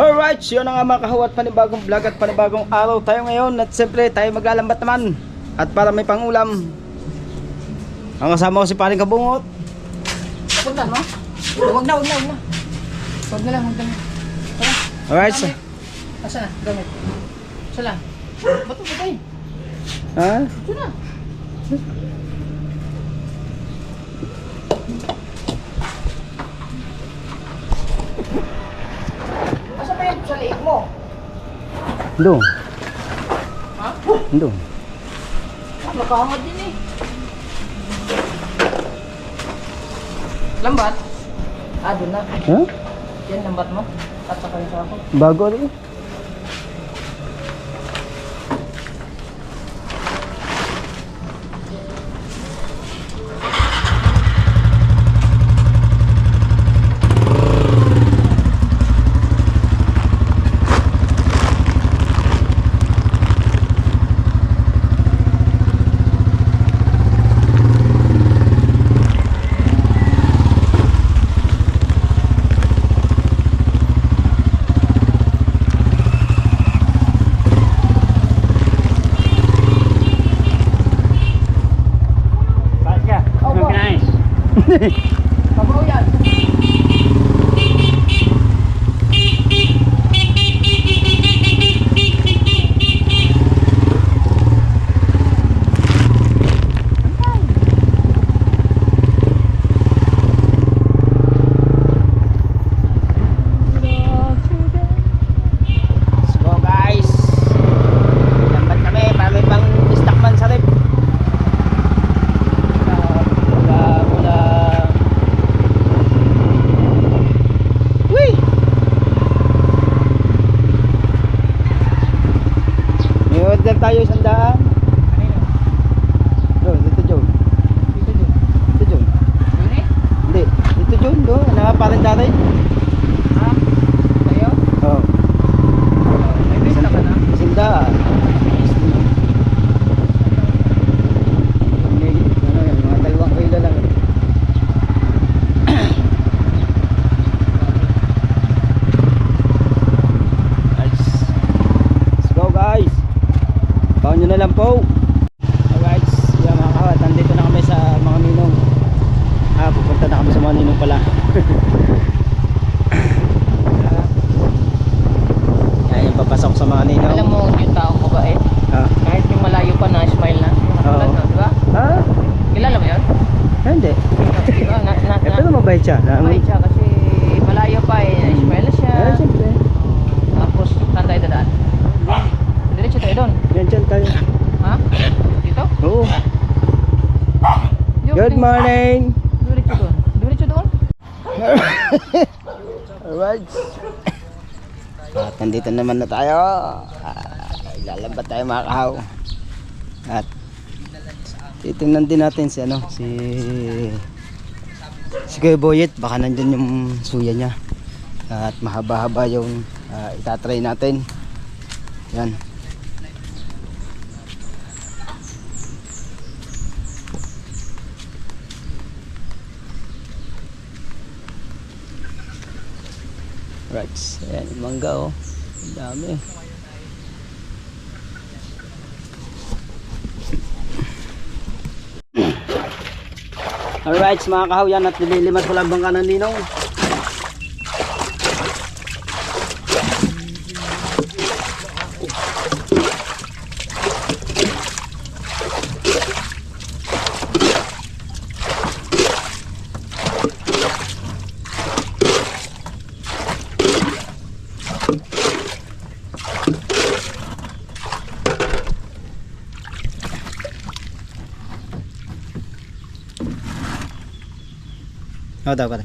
Alright, yun na nga mga kahawat, panibagong vlog at panibagong araw tayo ngayon. At siyempre tayo maglalambat naman. At para may pangulam, ang kasama ko si Paring Kabungot. Punta mo? Huwag na. Huwag na lang, huwag na lang. Tara. Alright, Asa na? Gamit. Asa lang? Bato, batay. ha? Ito na. Asa pa yung sa liig mo? Doon. Ha? Doon. Nakahamad din eh. Lambat? Doon na. Ha? Yan, lambat mo. At saka yung sako. Bago rin. Pabaw yan. Let's go guys. Lambat kami para may pang stockman sa rep. Mula. Wih. May order tayo isang daan. Dito John. Dito John. Yun eh? Hindi. Dito John. Doon. Parang dati. Ha? Tayo? Oo. May besta ka na? Isang daan. Mga 2 kilo lang. Let's go guys. Baon nyo na lang po. Alright, yan mga kawat, nandito na kami sa mga ninong. Pupunta na kami sa mga ninong pala. Yan yung papasok sa mga ninong. Alam mo yung taong mabait. Ah. Kahit yung malayo pa na smile na. Nakatulad Oo. na, di ba? Ah? Kilala mo yun? Hindi. Di ba? Pero mabait siya. Mabait siya kasi malayo pa eh. Smile na siya. Siyempre. Tapos, saan tayo dadaan? Diretso tayo doon. Yan dyan tayo. Ha? Dito? Oo. Yung Good morning. Diretso doon. Diretso doon? Alright. At nandito naman na tayo. Lalambot tayo mga kahaw. At titingnan din natin si Kuya Boyet. Baka nandyan yung suya niya. At mahaba-haba yung itatry natin. Yan. Right, ayan yung mangga oh. Ang dami. Alright mga kahawyan, at nililimas ko lang bangka ng ninong. Daw ka.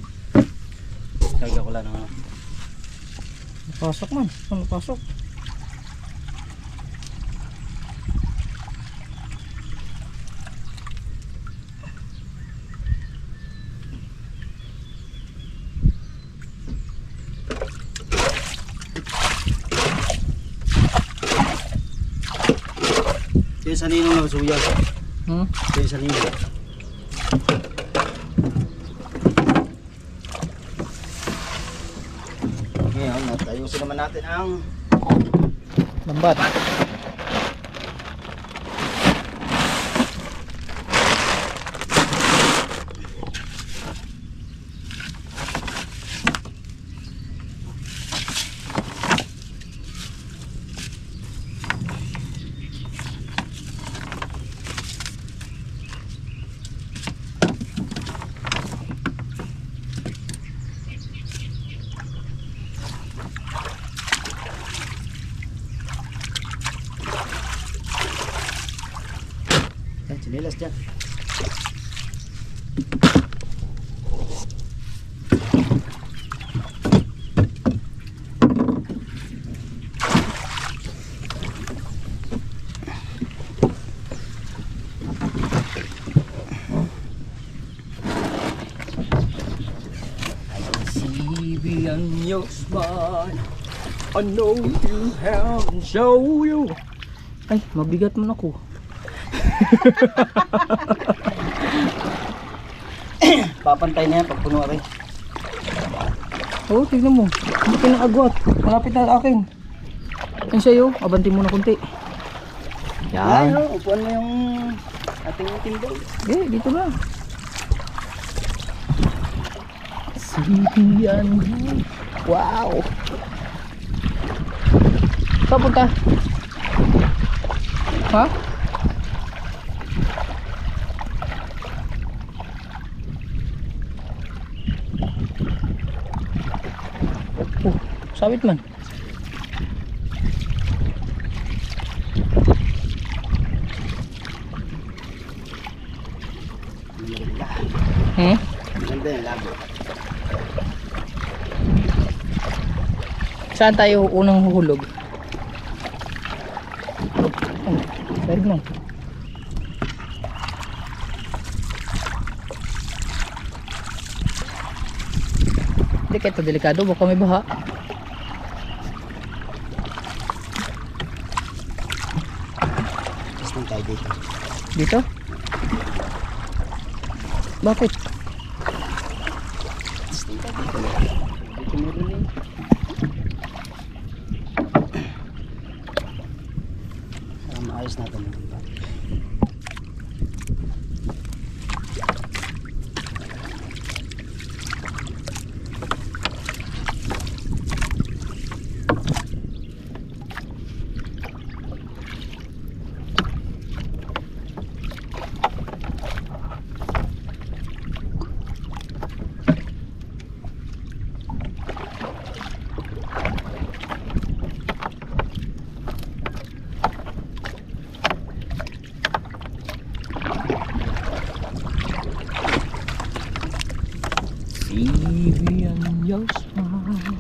Lagyan ko lang ng Pasok man. Saan pasok? Yung sa ninong na suya. Yung sa ninong. Ngayon na tayo. Ayusin naman natin ang lambat. Yan, sinilas dyan. See beyond your smile. I know you have and show you. Ay, mabigat mo na ko. Papantay na yan pag puno rin. Oo, tignan mo. Hindi ka nakagwat. Malapit na sa akin. Yan sa'yo. Abanti mo na kunti. Ay, Yan. upuan mo yung ating timbo. Eh, dito na. Sibiyan. Wow. Saan punta? Ha? Oh, sabit man. Maganda. Maganda yung labo. Saan tayo unang huhulog? Oh, side lang. Hindi kahit delikado, baka may baha. Tapos lang tayo dito. Dito? Bakit? Tapos lang tayo dito. Dito meron eh. Maayos natin yung iba. Sibiyan your smile.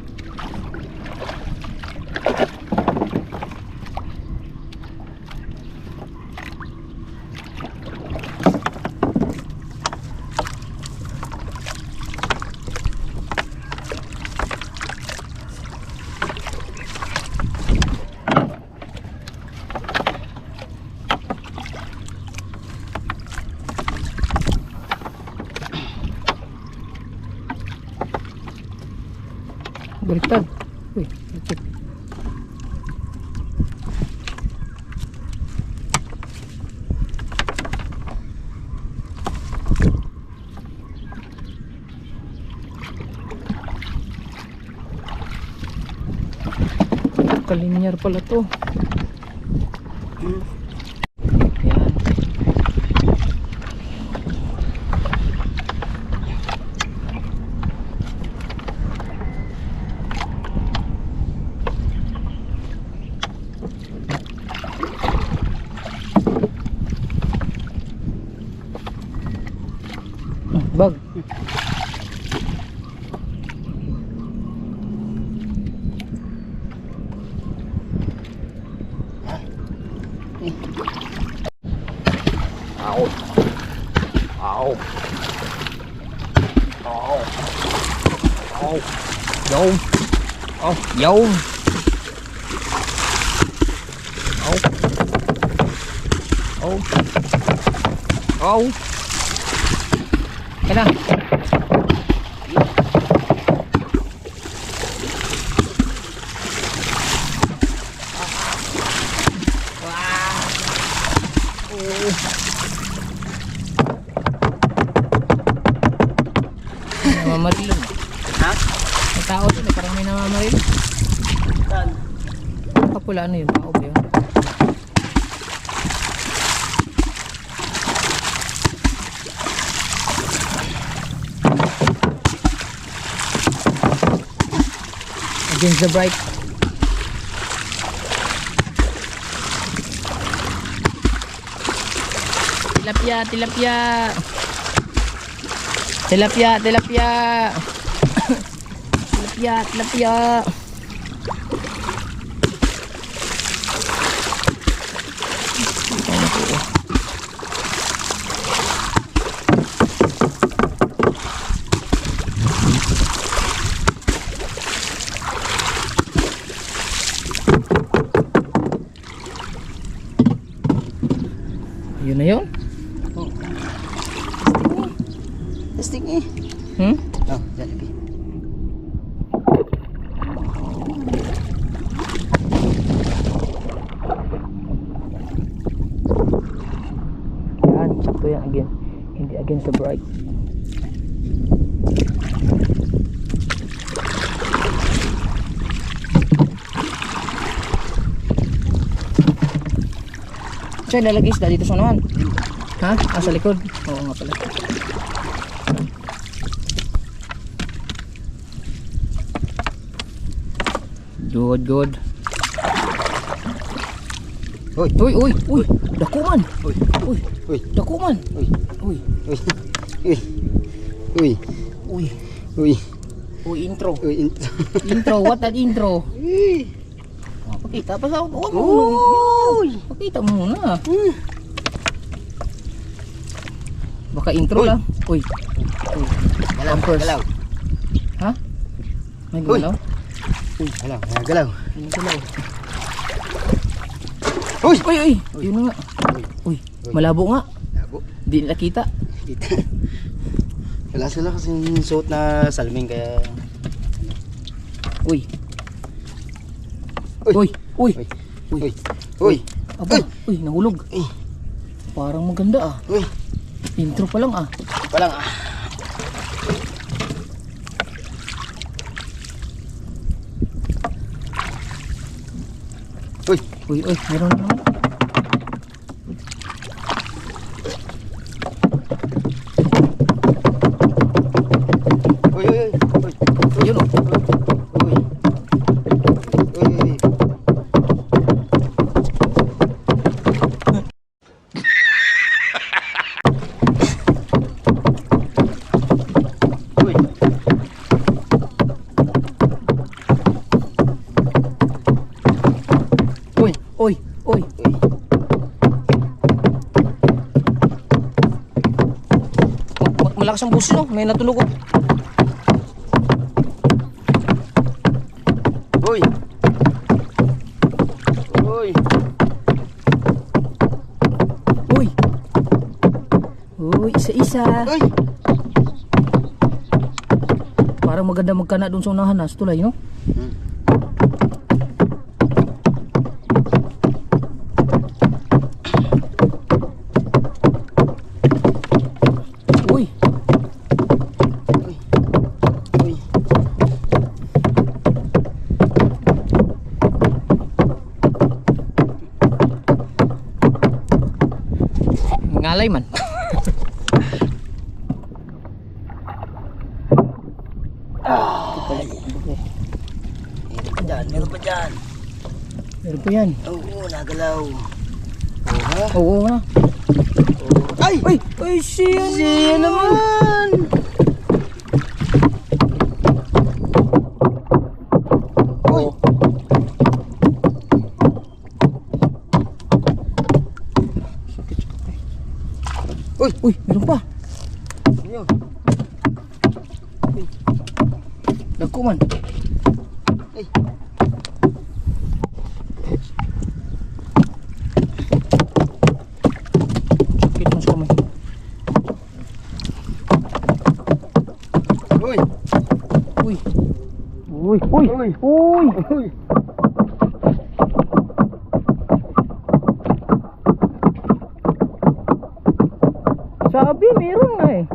Baliktad. Uy, baliktad. Kalinyar pala to. Yan. Bag. Ow. Ow. Ow. Ow. Yo. Oh, yo. Oh. Oh. Oh. Kaya na. Namamaril yun. Ha? May tao dun eh, parang may namamaril. Saan? Kapula ano yun, tao ba yun? Against the bright. Tilapia, tilapia. Tilapia, tilapia. Tilapia, tilapia. Yun na yun. Testing eh. Oh, Jollibee. Yan, sakto yan again. Hindi against the bright. Siya lalagay isda dito sa unahan. Ha? Ah, sa likod? Oo nga pala. Good, good. Uy, Uy, uy, uy. Dako man. uy, Uy, uy, dako man. uy, Uy, uy, uy, uy, uy. uy, Uy, intro. uy, Intro, what that intro? uy. Oh, pakita pa sa ako. Uy. Pakita mo muna. Baka intro Uy. lang. Uy. Uy. Galaw, Pampers. galaw. Ha? May Uy. galaw? Galaw, galaw. May galaw. Uy. Uy, uy. Yun na nga. Uy. Malabo nga. Labo. Di nakita. Kita. Wala sila kasing suot na salming kaya... Uy. Uy. Uy. Uy. Uy. Uy. Uy. Uy. Aba. Uy, nahulog. Uy. Parang maganda ah. Uy. Intro pa lang ah. Palang ah. Uy. Uy, uy. Meron na naman. Uy, uy, uy. Uy. Yun oh. Uy. Uy, uy. Uy. Uy. Uy. Uy. Malakas ang busi no. May natunog oh. Uy. Uy. Uy. Uy, isa-isa. Uy. Parang maganda magkana doon sa unahan na. Sa tulay no? Uy. Uy. Ngalay man. Meron pa dyan. Meron po yan. Oo, nagalaw. Oo ha? Oo na. Ay! Uy. Uy, siya Siya naman! Uy! Uy! Uy, meron pa. Yun. Dako man. Ay! Sakit mo sa kamay. Uy! Uy. Uy. Uy. Uy! Uy. Uy! Hindi, meron nga eh.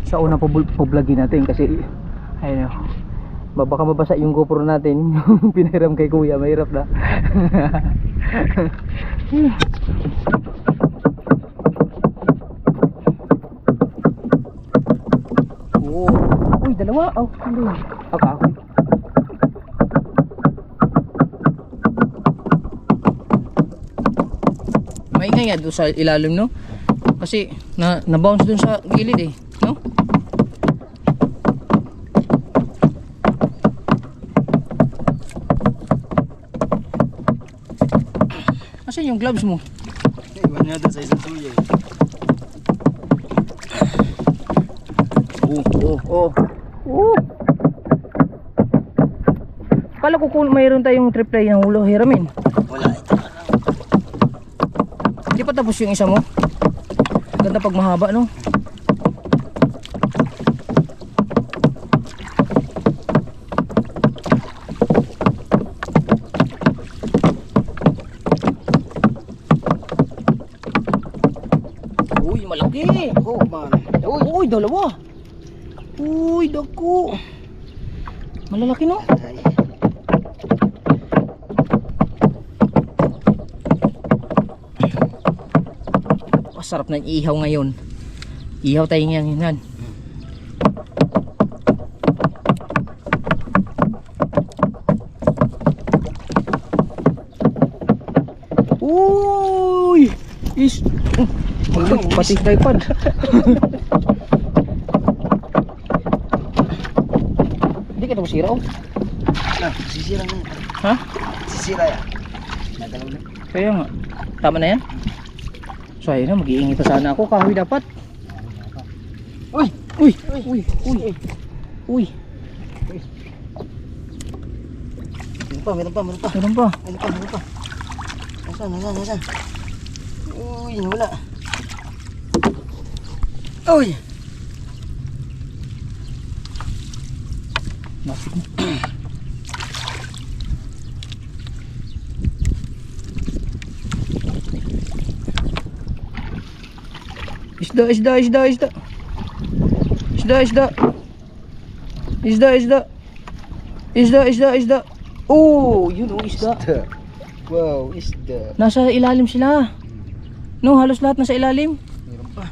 Sa una po-vlogin natin kasi ayun, baka mabasa yung GoPro natin. Yung pinahiram kay kuya, mahirap na. Oh, uy, dalawa. Oh, hindi. Ako. Maingay nga doon sa ilalim, no? Kasi na-bounce doon sa gilid eh, no? Asan yung gloves mo? Iwan niya doon sa isang suya. Kala ko kung mayroon tayong triplay ng ulo, hiramin. Wala. Hindi pa tapos yung isa mo? Ganda pag mahaba, no? Uy, malaki! Oh man. Uy, dalawa! Uy, dako! Malalaki, no? Ay. Sarap ng ihaw ngayon. Ihaw tayo ngayon. Uy! Pati tripod. Hindi ka tapos sira, oh. Sisira na. Ha? Sisira yan. Nagalaw na. Kaya nga. Tama na yan? So ayun na, mag-iingi pa sana ako. Kahoy dapat. Uy! Uy! Uy! Uy! Uy! Meron pa. Meron pa. Meron pa. Nasaan? Uy, wala. Uy! Nasik mo. Isda. Oh, yun oh, isda. Wow, isda. Nasa ilalim sila. No, halos lahat nasa ilalim. Meron pa.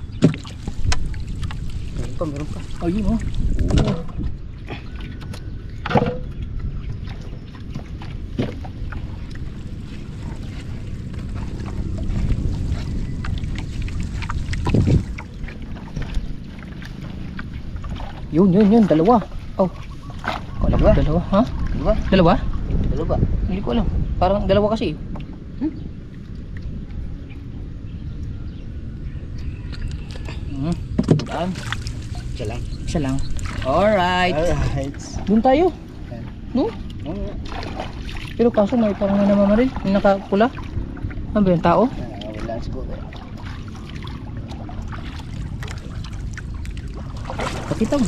Oh, yun oh. Yun, dalawa. Oh. Dalawa, ha? Dalawa? Hindi ko alam. Parang dalawa kasi. Daan. Isa lang. Alright. Doon tayo. No? Pero kaso may parang may namamaril. May nakapula. Ano ba yung tao? Wala siguro. Pakita mo.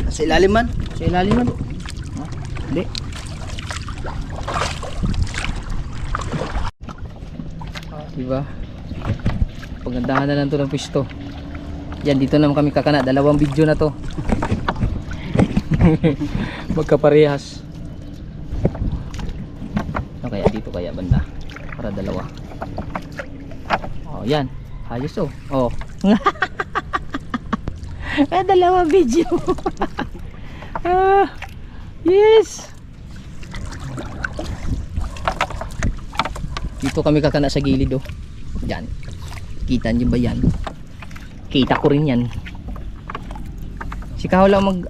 Sa ilalim man? Sa ilalim man. Ha? Hindi. Diba? Pagandahan na lang to ng pisto. Yan, dito naman kami kakana. 2 video na to. Magkaparehas. Ano kaya dito kaya banda? Para 2. Oh, yan. Ayos oh. Oh. 2 video. Yes. Dito kami kakana sa gilid oh. Yan. Kita niyo ba yan? Kita ko rin yan. Si Kaho lang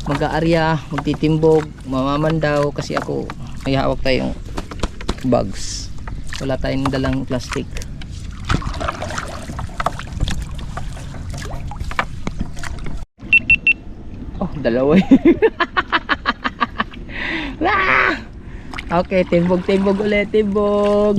mag-aarya, magtitimbog, mamamandaw kasi ako may hawak tayong bags. Wala tayong dalang plastic. Oh, 2 Okay, timbog ulit, timbog.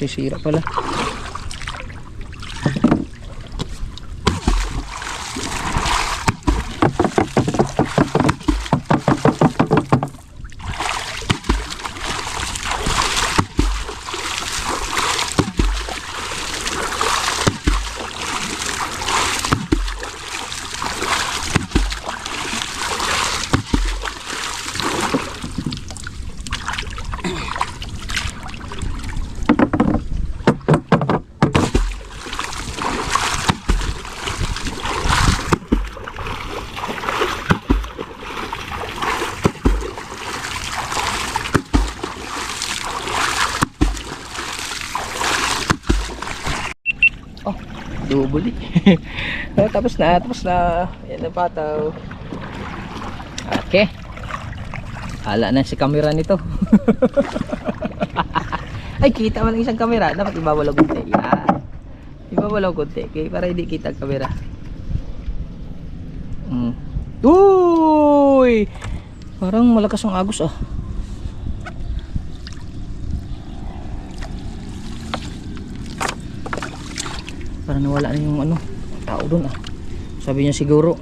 Sisira pala. Double oh, tapos na. Yan na pataw. Okay. Hala na si camera nito. Ay, kita man ang isang camera. Dapat ibabalaw konti. Yan. Ibabalaw konti. Okay, para hindi kita ang camera. Uy! Parang malakas ang agos ah. Parang nawala na yung ano, tao doon ah. Sabi niya siguro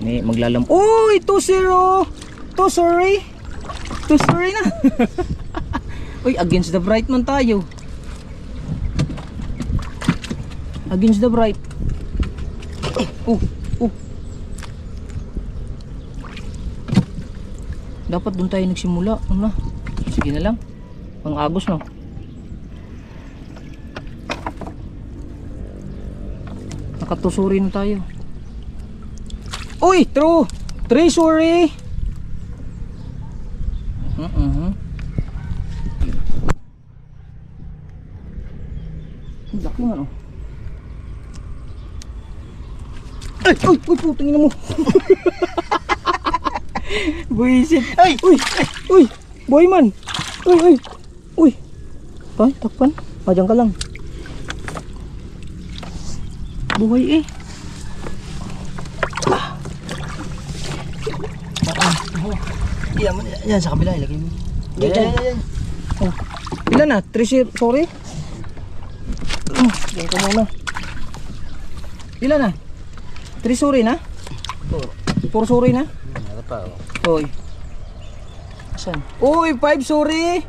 may maglalam. Uy, 2-0. 2-sorry. 2-sorry na. Uy, against the bright man tayo. Against the bright. Dapat doon tayo nagsimula. Ano? Sige na lang. Pang agos no. Nakatusuri na tayo. Uy, true. 3 sorry. Laki man oh. Ay, putang ina mo. Buisit. Uy, boy man. Uy. Tay, takpan. Diyan ka lang. Buhay eh. Yan sa kabila ilagay mo. Yan. Oh. Ilan na? 3 sorry. Diyan ko muna. Ilan na? 3 sorry na? 4 sorry na? Ano pa oh. Uy. Asan? Uy, 5 sorry.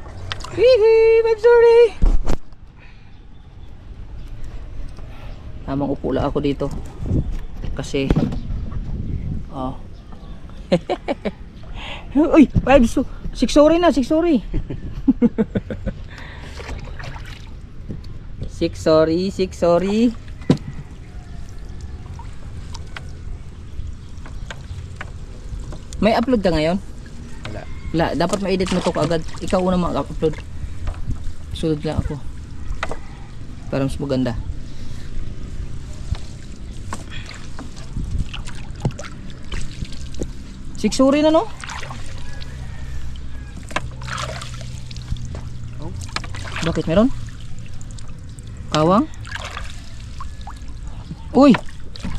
Hihi, 5 sorry. Tamang upo lang ako dito. Kasi Uy, 6 sorry na, 6 sorry. 6 sorry. May upload ka ngayon? Wala, dapat ma-edit mo to kaagad. Ikaw una mag-upload. Sunod lang ako. Para mas maganda. Siksuri na no? Oh. Bakit meron? Kawang? Uy!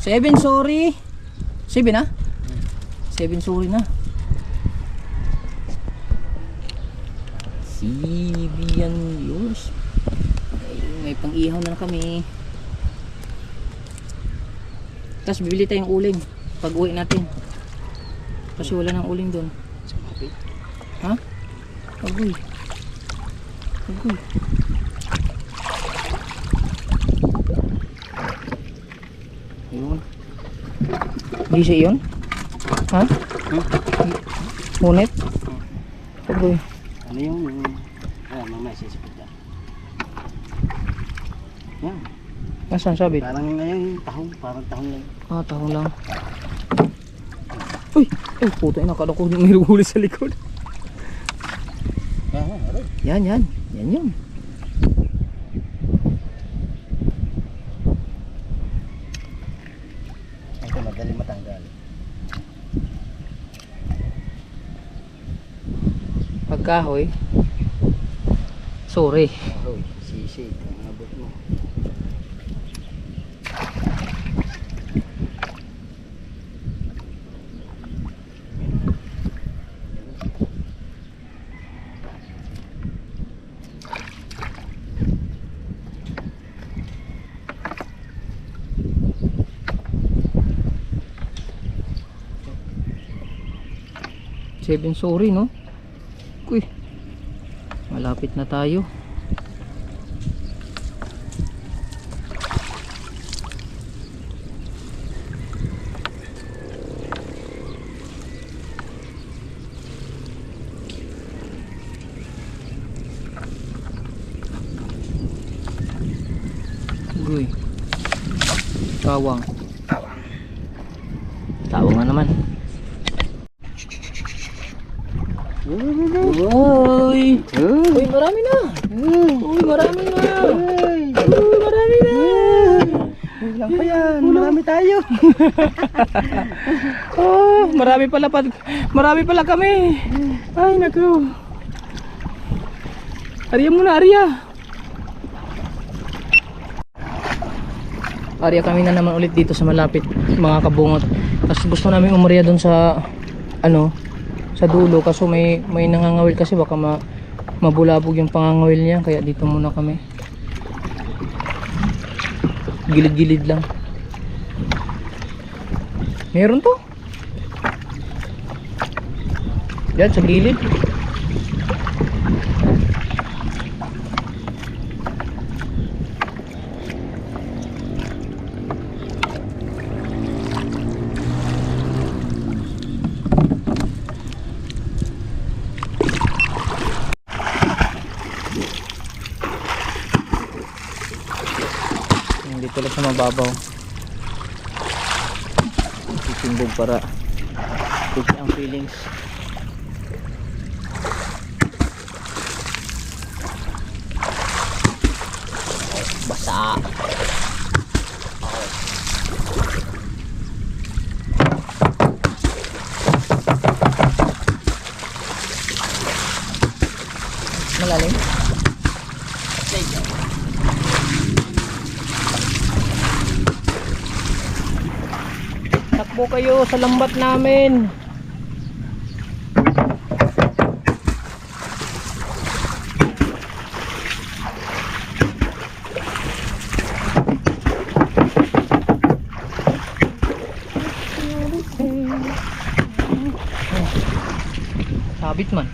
7 sorry. 7 na? 7 sorry na. Sibiyan yours. May pang-ihaw na kami. Tapos bibili tayong uling pag uwi natin. Kasi wala nang uling doon. Ha? Agoy. Yun. Di siya yun? Ha? Ngunit? Agoy. Ano yung mamaya sisipit yan. Yan. Nasaan sabi? Parang ngayon parang tahong lang. Ah, tahong lang. Uy! Oh, puto, nakala ko may huli sa likod. Yan yun. Ito madali matanggal. Pagkahoy. Sorry. Hoy, sisi, abot mo. 7 sorry no. Uy, malapit na tayo. Uy, tawang. Tawang nga naman. Uy! Uy, marami na! Uy, marami na! Uy, marami na! Lang pa yan, marami tayo. Oh, marami pala kami. Ay, naku. Arya muna, Arya. Arya kami na naman ulit dito sa malapit, mga kabungot. Kasi gusto namin umarya doon sa sa dulo kaso may nangangawil kasi baka mabulabog yung pangangawil niya, kaya dito muna kami. Gilid-gilid lang. Meron to. Yan sa gilid. Dito lang sa mababaw. Titimbog para tuki ang feelings. Basa. Malalim. Takbo kayo sa lambat namin. Sabit man.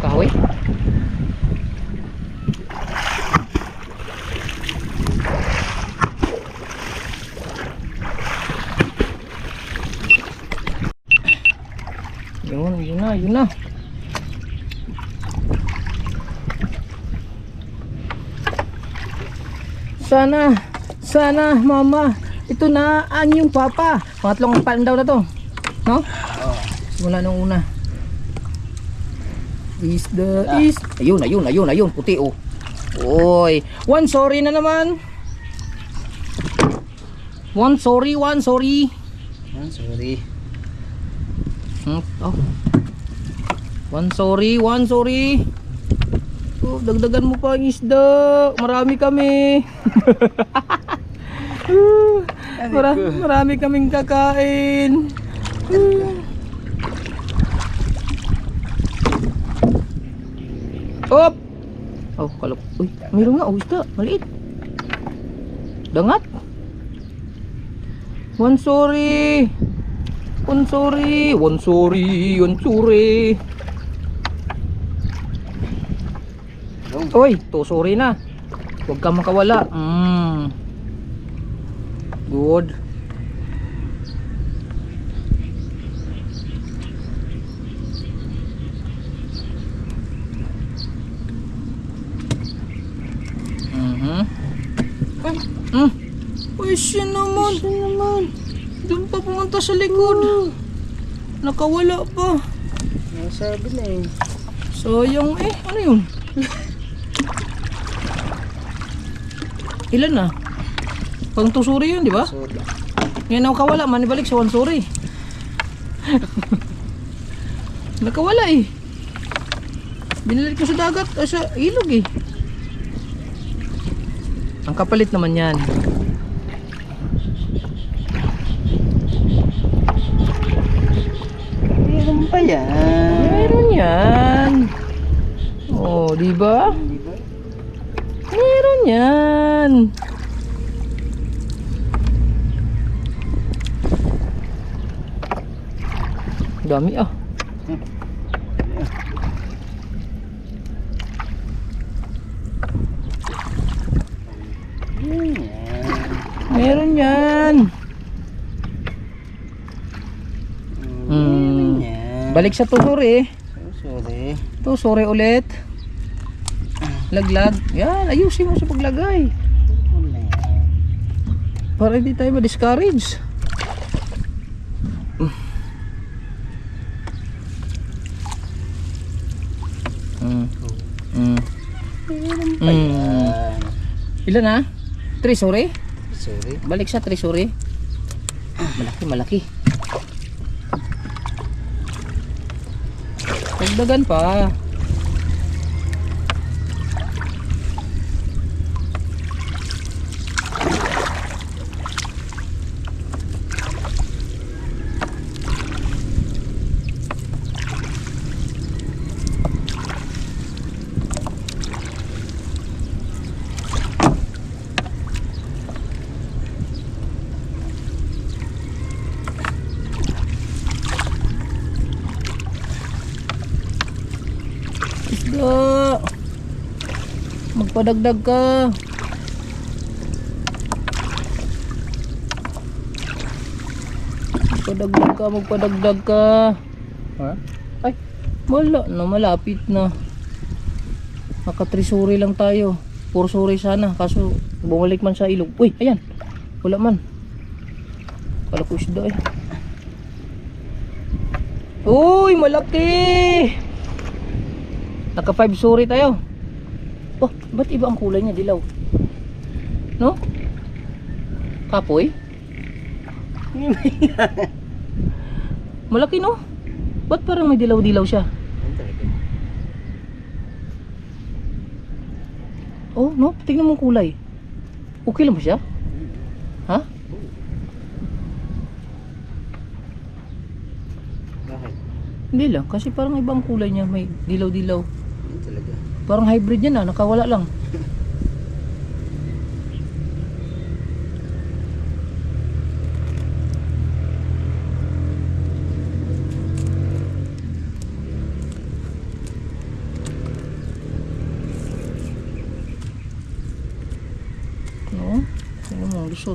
Kahoy. Yun na. Sana mama, ito na ang yung papa. Pangatlong pandaw na to, no? Mula nung una. Ayun, puti oh. Oy, one sorry na naman. One sorry. Sorry. Oh. One sorry. Oh, dagdagan mo pa ang isda. Marami kami. Marami kaming kakain. Op. Oh, kalap. Uy, mayroon nga isda, maliit. Dangat. One sorry. Oy, to sorry na. Huwag ka makawala. Good. Uy, siya naman. Doon pa pumunta sa likod. Nakawala pa. Nasabi na eh. Sayang eh. Ano yun? Ilan na? Pang tusuri yun, di ba? Ngayon nakawala, manibalik sa wansuri. Nakawala eh. Binalik ko sa dagat, sa ilog eh. Ang kapalit naman yan. Meron pa yan. Meron yan. Oh, di ba? Meron Meron yan. Dami ah. Meron yan. Balik sa tusuri. Sorry. Tusuri ulit. Laglag. Yan, ayusin mo sa paglagay. Para hindi tayo ma-discourage. Ilan na? Trisuri? Sorry. Balik sa trisuri. Malaki, malaki. Dagdagan pa. Isda. Magpadagdag ka. Magpadagdag ka. Ha? Ay, wala na, malapit na. Nakatrisuri lang tayo. 4 suri sana, kaso bumalik man sa ilog. Uy, ayan. Wala man. Kala ko isda eh. Uy, malaki. Naka 5 suri tayo. Oh, ba't iba ang kulay niya, dilaw? No? Kapoy? Malaki no? Ba't parang may dilaw-dilaw siya? Oh, no? Tingnan mo ang kulay. Okay lang ba siya? Ha? Bakit? Hindi lang, kasi parang ibang kulay niya, may dilaw-dilaw. Talaga. Parang hybrid yan nakawala lang. No? Ano mo, lusot.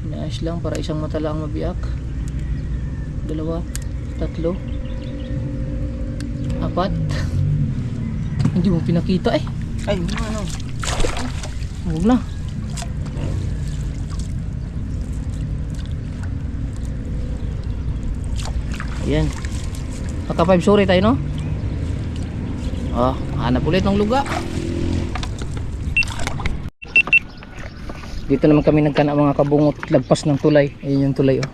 Inaayos lang para isang mata lang mabiyak. 2, 3, 4. Hindi mo pinakita eh. Ay, ano? Huwag na. Ayan. Naka 5 suri tayo no? Oh, hanap ulit ng luga. Dito naman kami nagkana mga kabungot lagpas ng tulay. Ayun yung tulay oh.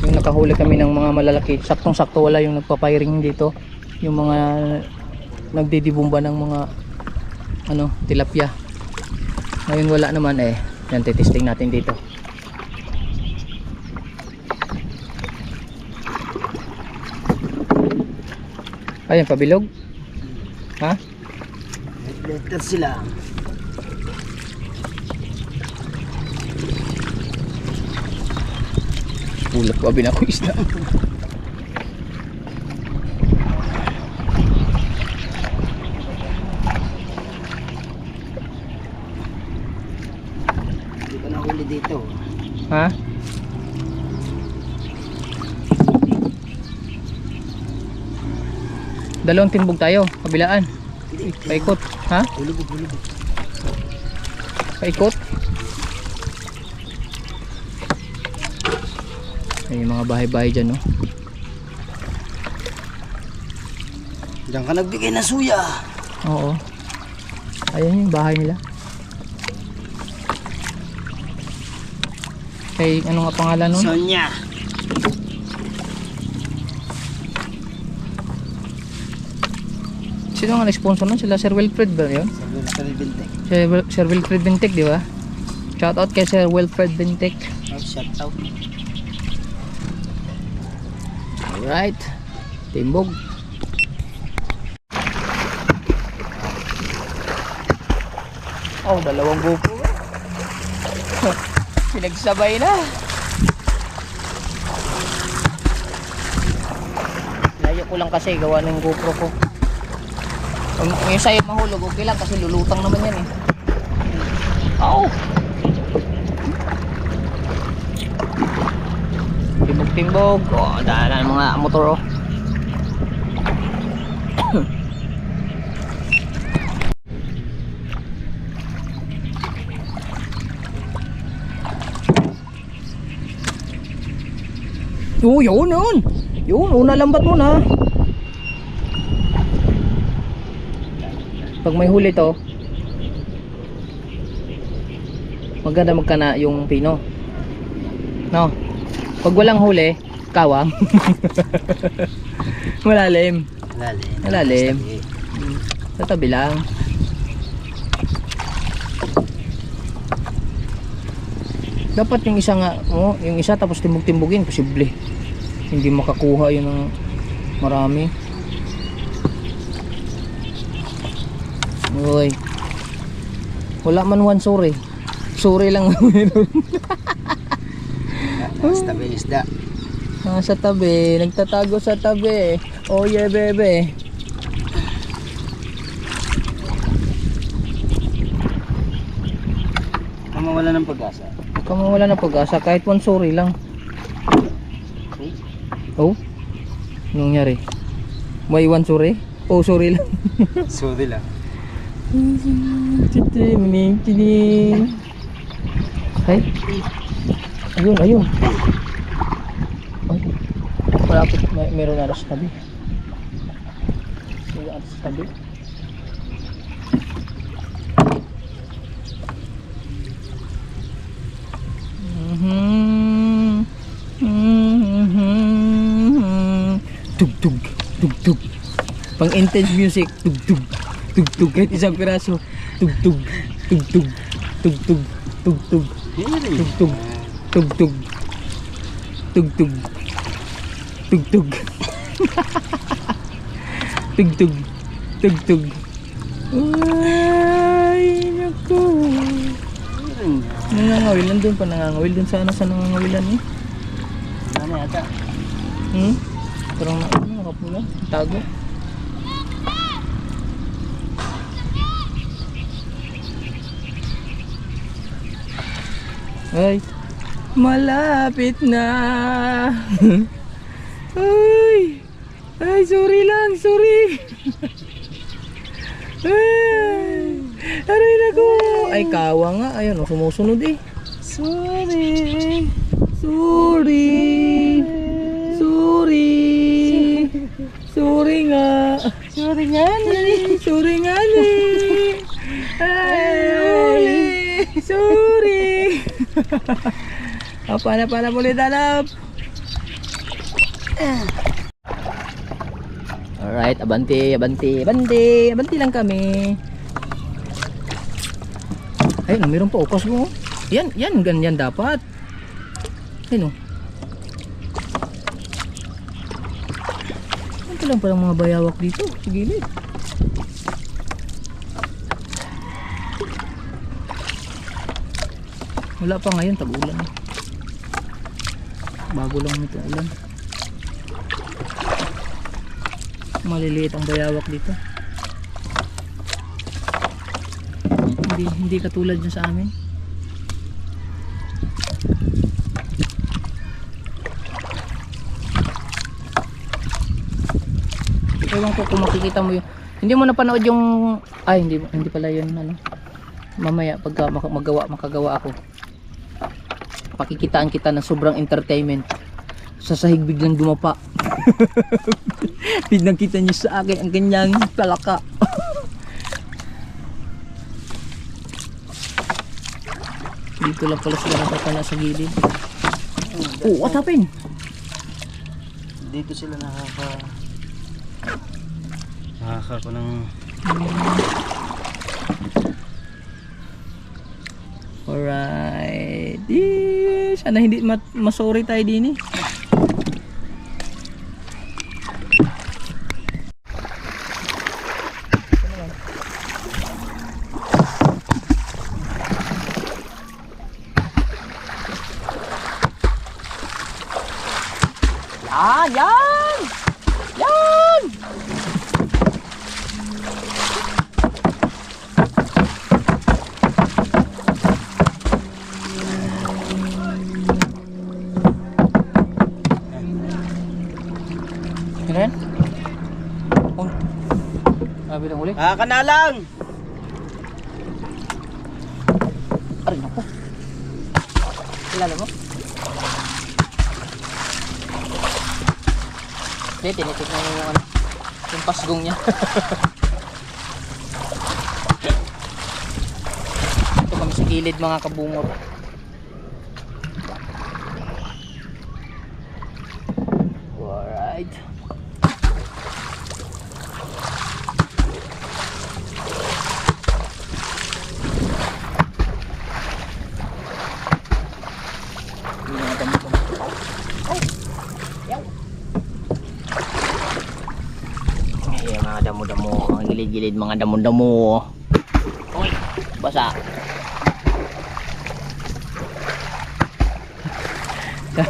Yung nakahuli kami ng mga malalaki. Saktong sakto wala yung nagpapiring dito. Yung mga nagdidibumba ng mga ano, tilapia. Ngayon wala naman eh. Yan, titesting natin dito. Ayan, pabilog. Ha? Letter sila. Ulap ko abin ako isda. Hindi ka nahuli dito. Ha? Dalawang timbog tayo, kabilaan. Paikot, ha? Hulubog. Paikot. Ay, mga bahay-bahay dyan, no? Diyan ka nagbigay ng suya. Oo. Ayan yung bahay nila. Kay, ano nga pangalan nun? Sonya. Sino nga na-sponsor nun? Sila Sir Wilfred ba yun? Sabi Bintek. Sir Wilfred Bintek, di ba? Shout out kay Sir Wilfred Bintek. Oh, shout out. Alright. Timbog. Oh, dalawang GoPro. Pinagsabay na. Layo ko lang kasi gawa ng GoPro ko. Kung yung sa'yo mahulog, okay lang kasi lulutang naman yan eh. Oh! Timbog-timbog. Oh, dahil mga motor oh. Oh, yun. Yun, una lambat mo na. Pag may huli to, maganda magkana yung pino. No? Pag walang huli, kawang. Malalim. Malalim. Sa tabi lang. Dapat yung isa nga, yung isa tapos timbog-timbogin, posible. Hindi makakuha yun ng marami. Uy. Wala man one sorry. Sorry lang meron. Sa tabi isda. Sa tabi, nagtatago sa tabi. Oh yeah, bebe. Mawala ng pag-asa. Wala ng pag-asa kahit one sorry lang. Okay. Oh? Anong nangyari? May one sorry? Oh, sorry lang. Sorry lang. Tining. Ay. Ayun. Ay. Malapit, meron na sa tabi. Meron sa tabi. Tug. Pang intense music. Tug. Kahit isang piraso. Tug. Ay, naku. Nangangawil, nandun pa nangangawil. Dun sana sa nangangawilan eh. Ano yata? Parang nakapula. Tago. Ay, malapit na. Ay, sorry lang, sorry. Aray na ko. Ay, kawa nga. Ayun, sumusunod eh. Sorry nga. Sorry nga ni. Ay, sorry. Pana muli dalap. Alright, abanti lang kami. Ay, meron pa ukas mo. Yan, ganyan dapat. Ayun. Ito lang parang mga bayawak dito sa gilid. Wala pa ngayon, tag-ulan. Bago lang ito ulan. Maliliit ang bayawak dito. Hindi katulad dyan sa amin. Ewan ko kung makikita mo yun. Hindi mo napanood yung... Ay, hindi pala yun. Ano. Mamaya pagka makagawa ako. Pakikitaan kita ng sobrang entertainment. Sa sahig biglang dumapa. Pinakita niyo sa akin ang kanyang palaka. Dito lang pala sila nakatana sa gilid. Oh, what happened? Dito sila nakaka ko ng alright. Sana hindi masori tayo din eh. Yan! Yan! Yan! Yan? Oh. Sabi lang uli. Kanalang! Aray ako. Kilala mo? Hindi, tinitignan mo yung ano, yung pasgong niya. Ito kami sa gilid mga kabungor. Alright. Ayan mga damo-damo, mga gilid-gilid mga damo-damo. Uy, basa.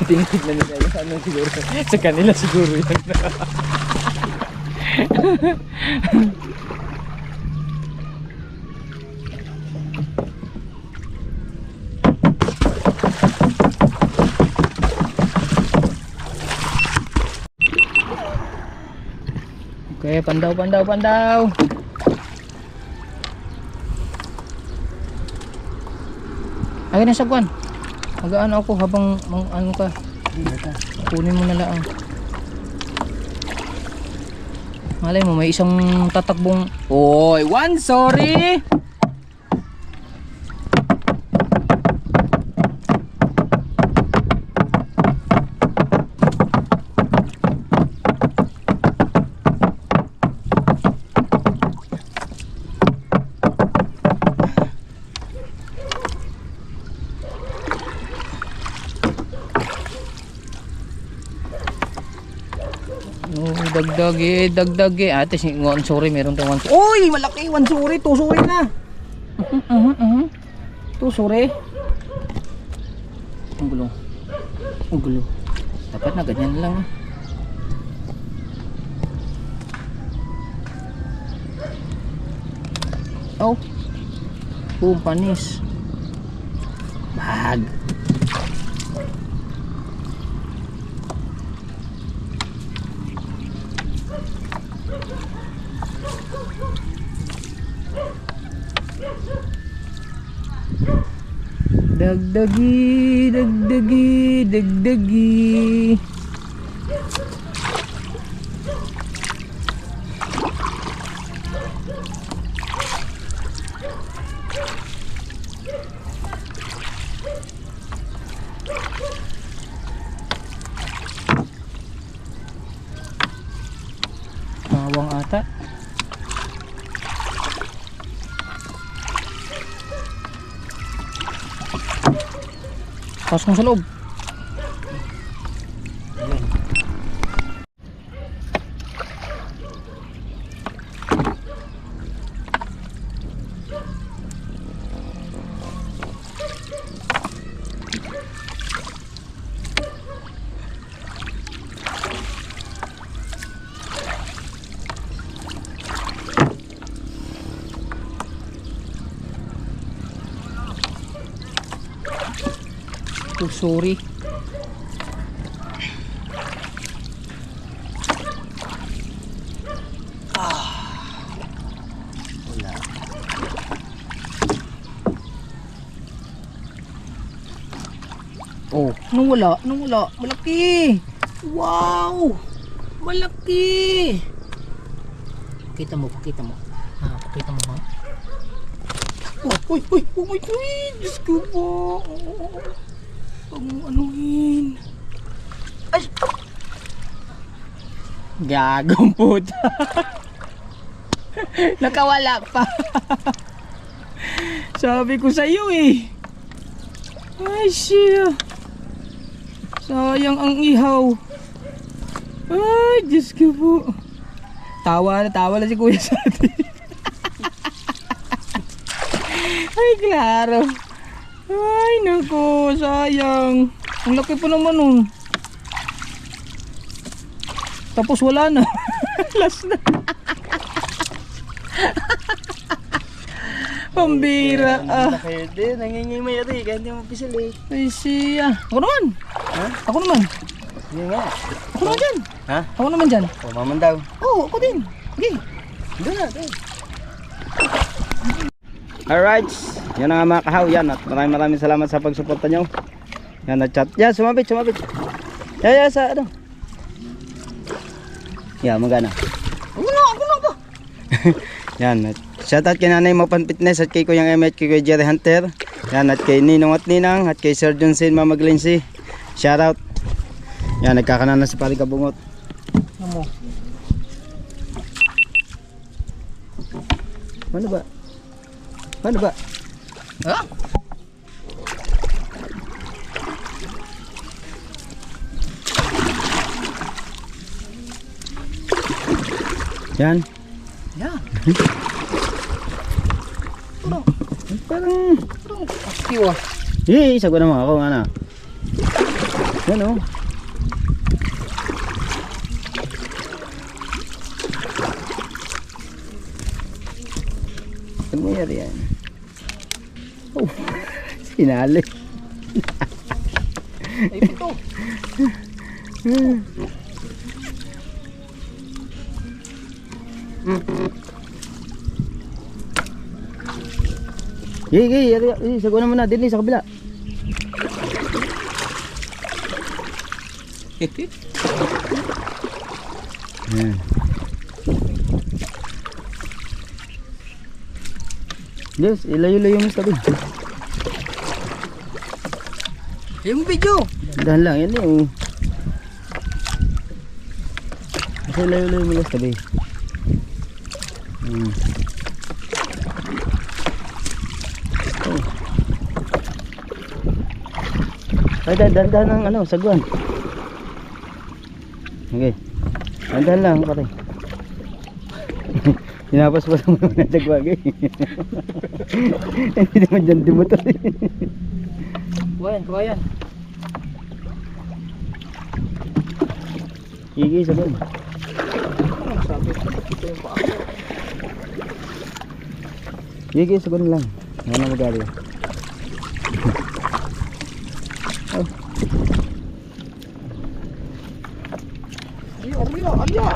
Tinitignan nila yun, ano siguro, sa kanila siguro yun. Okay, pandaw. Akin na sagwan. Mag-ano ako habang ano ka. Kunin mo na lang. Malay mo, may isang tatakbong. Oy, one, sorry. Oh, dagdag eh. Ate, one sorry, meron tayong one sorry. Uy, malaki, one sorry, two sorry na. Two sorry. Ang gulo. Dapat na ganyan lang. Oh. Boom, panis. Bag. Dagdagi. Bawang ata. Pasok mo sa loob. Oh, sorry. Wala. Oh, nung wala. Malaki. Wow! Malaki. Pakita mo. Pakita mo ha. Uy, oh my God. Diyos ko po. Huwag mong anuhin. Ay! Gagong puta. Nakawala pa. Sabi ko sa iyo eh. Ay siya. Sayang ang ihaw. Ay, Diyos ko po. Tawa na si kuya sa atin. Ay, klaro. Ay, naku, sayang. Ang laki pa naman nun. tapos wala na. Last na. Pambira ah. Pwede, nangingimay rin, kaya hindi mo pisil eh. Ay siya. Ako naman. Ha? Ako naman. Sige nga. Ako naman dyan. Ha? Ako naman dyan. O, maman daw. Oo, ako din. Okay. Doon na, doon. Alright, yan na nga mga kahaw, yan. At maraming salamat sa pagsuporta nyo. Yan, na-chat. Yan, sumabit. Yan, sa ano. Yan, magana. Ako na ba? Yan, shoutout kay Nanay Mopan Fitness at kay Kuyang Emet, kay Kuya Jerry Hunter. Yan, at kay Ninong at Ninang, at kay Sir Johnson, Mama Glency. Shoutout. Yan, nagkakanan na si Pari Kabungot. Ano mo? Paano ba? Ha? Yan. Yeah. Parang Active ah. isa ko naman ako, ano. Yan o. Ano nangyari yan? Oh, sinali. Ay, ito. Sagunan mo na, din sa kabila. Yan. Yes, ilayo-layo mo sabi. Yung video. Dahan lang, yan eh. Kasi ilayo-layo mo lang sabi. Ay, dahan ng ano, saguan. Okay. Dahan lang, pare. Hinapas pa sa mga nagwag eh. Hindi naman dyan dimotor eh. Kuha yan. Higi, saguan. Ano sabi? Ito yung paa. Higi, saguan lang. Ano na magari. Alya.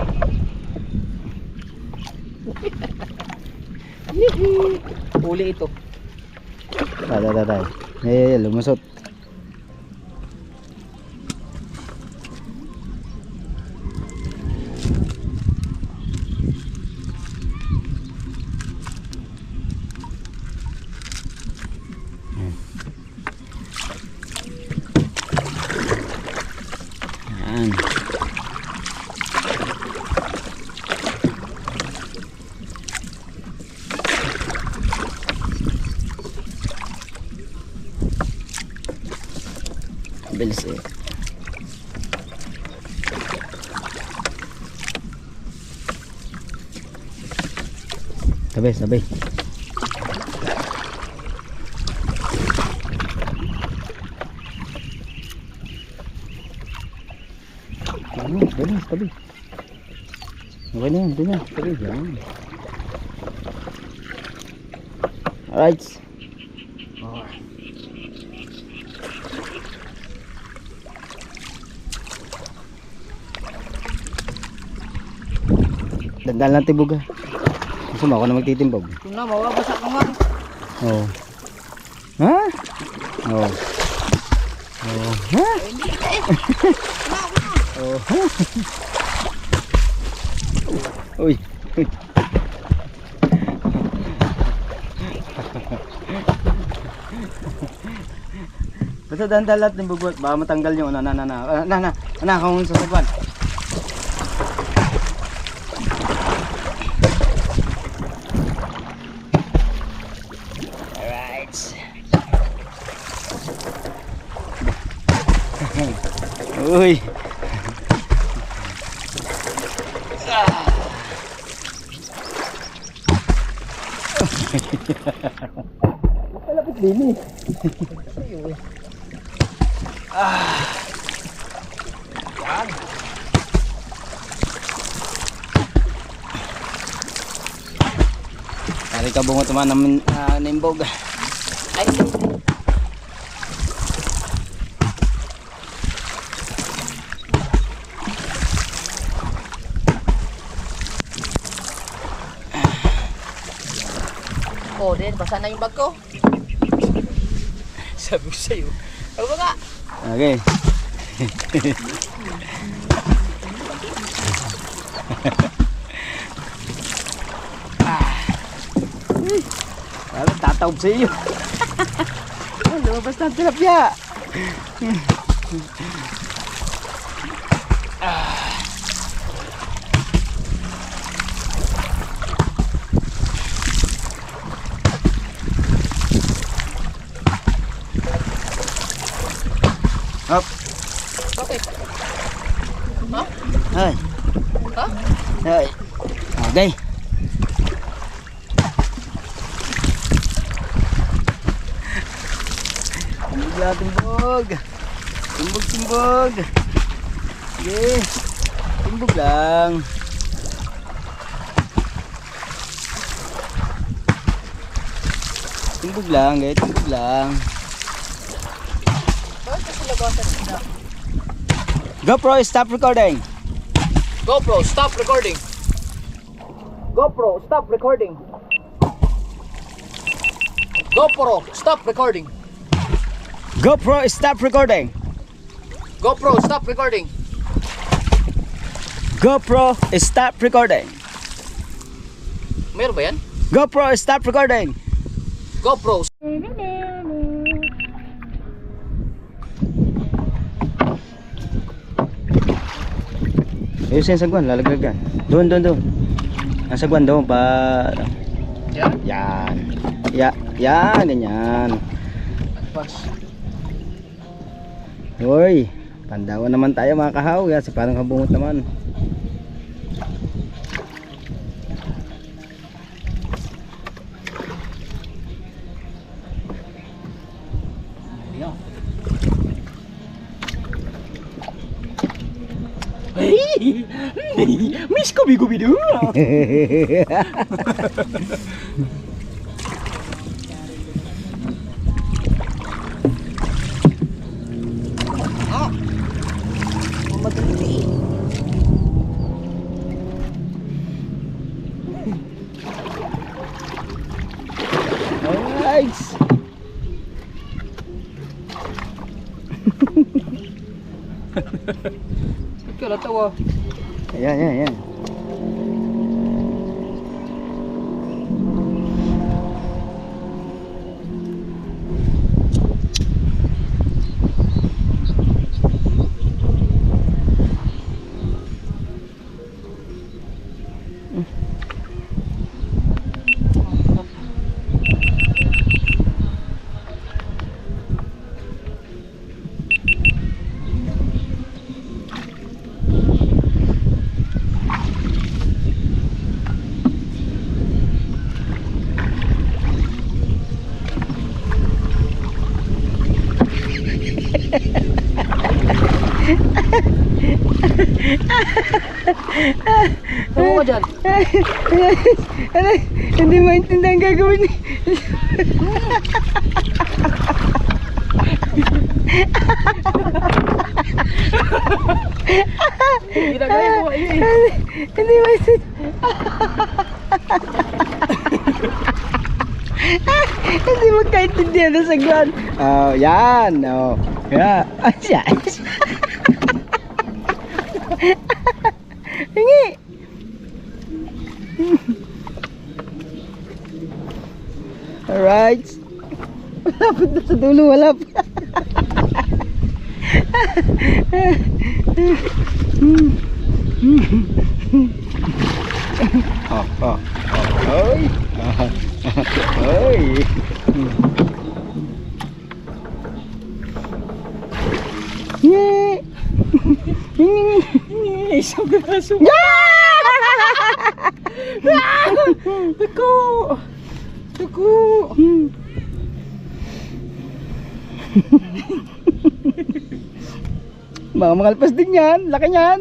Uli ito. Tay. Lumusot. Yan. Bilis eh. Sabay. Bilis, tabi. Okay na yan, doon na. Tabi, yan. Alright. Dandaan lang tibog ha. Gusto mo ako na magtitimbog. Ito na, mawabasak ka nga. Oo. Ha? Oo. Oo. Ha? Oo. Ha? Uy. Basta dandaan lahat ng bugot. Baka matanggal yung na kung sasagwan. Uy. Malapit din eh. Yan. Ari ka bungot naman namin nimbog. Ay. Oh, din basa na yung bag ko. Sabi ko sa'yo. Ano ba ka? Okay. Parang tatawb sa iyo. Lumabas na ang tilapia. Hop. Bakit? Ha? Ay. Ha? Ay. Okay. Timbog lang, timbog. Timbog, timbog. Sige. Timbog lang. Timbog lang, guys. Timbog lang. Bakit kasi labasan sila? GoPro, stop recording. GoPro, stop recording. GoPro, stop recording. GoPro, stop recording. GoPro, stop recording. GoPro, stop recording. GoPro, stop recording. Meron ba yan? GoPro, stop recording. GoPro. Ayusin sa sagwan, lalaglagan. Doon, doon, doon. Ang sagwan doon pa. Yan? Yan. Yan, ganyan. Pas. Hoy, pandawan naman tayo mga kahaw. Yan, parang kabungot naman. Hey! Miss ko bigo-bido! Madali. Alright. Ikaw lang tawa. Ayan, ayan, ayan. Tawa ka dyan. Hindi maintindihan gagawin ni. Ginagaya mo kayo eh. Hindi maintindihan. Hindi magkaintindihan na sagwan. Oh, yan. Oh. Yeah. Asya. Hingi. Alright. Malapit na sa dulo, wala pa. Oh, oh, oh, oy. Oy. Isang braso. Tako! Tako! Baka makalpas din yan. Laki yan.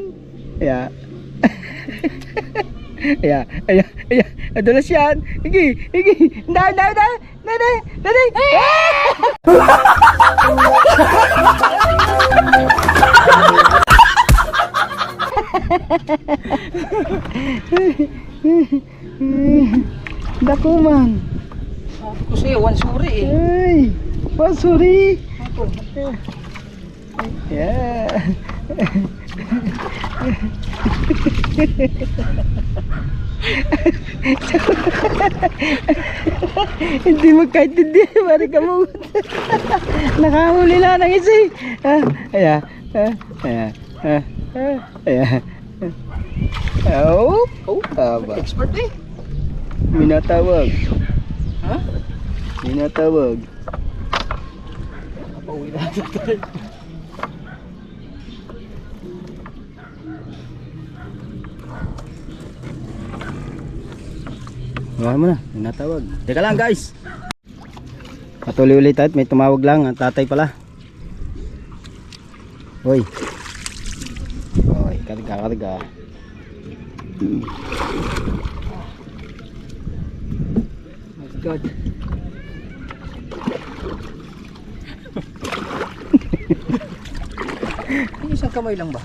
Yeah. Ayan, ayan, ayan. Adulas yan. Higi, higi. Dali, dali, dali. Dali, dali. Dakuman. Sabi ko sa'yo, one suri eh. Ay, pasuri. Ito. Yeah. Hindi magkaintindi, pare ka mo. Nakahuli lang ng isa eh. Ayan, ayan, ayan. Oh, taba. Expert eh. Minatawag. Ha? Minatawag. Napauwi na tayo. Huwag mo na, minatawag. Teka lang guys. Patuloy ulit tayo, may tumawag lang, ang tatay pala. Hoy. Hoy, karga, karga. My God. Yung isang kamay lang ba?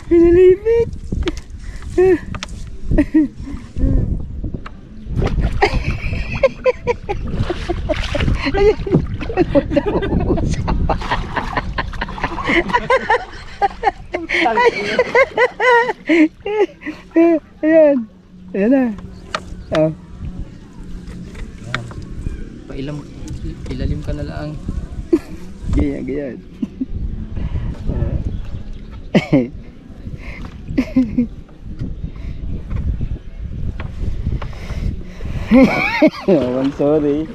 Pinalipit. Ayan. Ayan na. Oh. Ilalim ka na lang. Ganyan, ganyan. Oh, I'm sorry.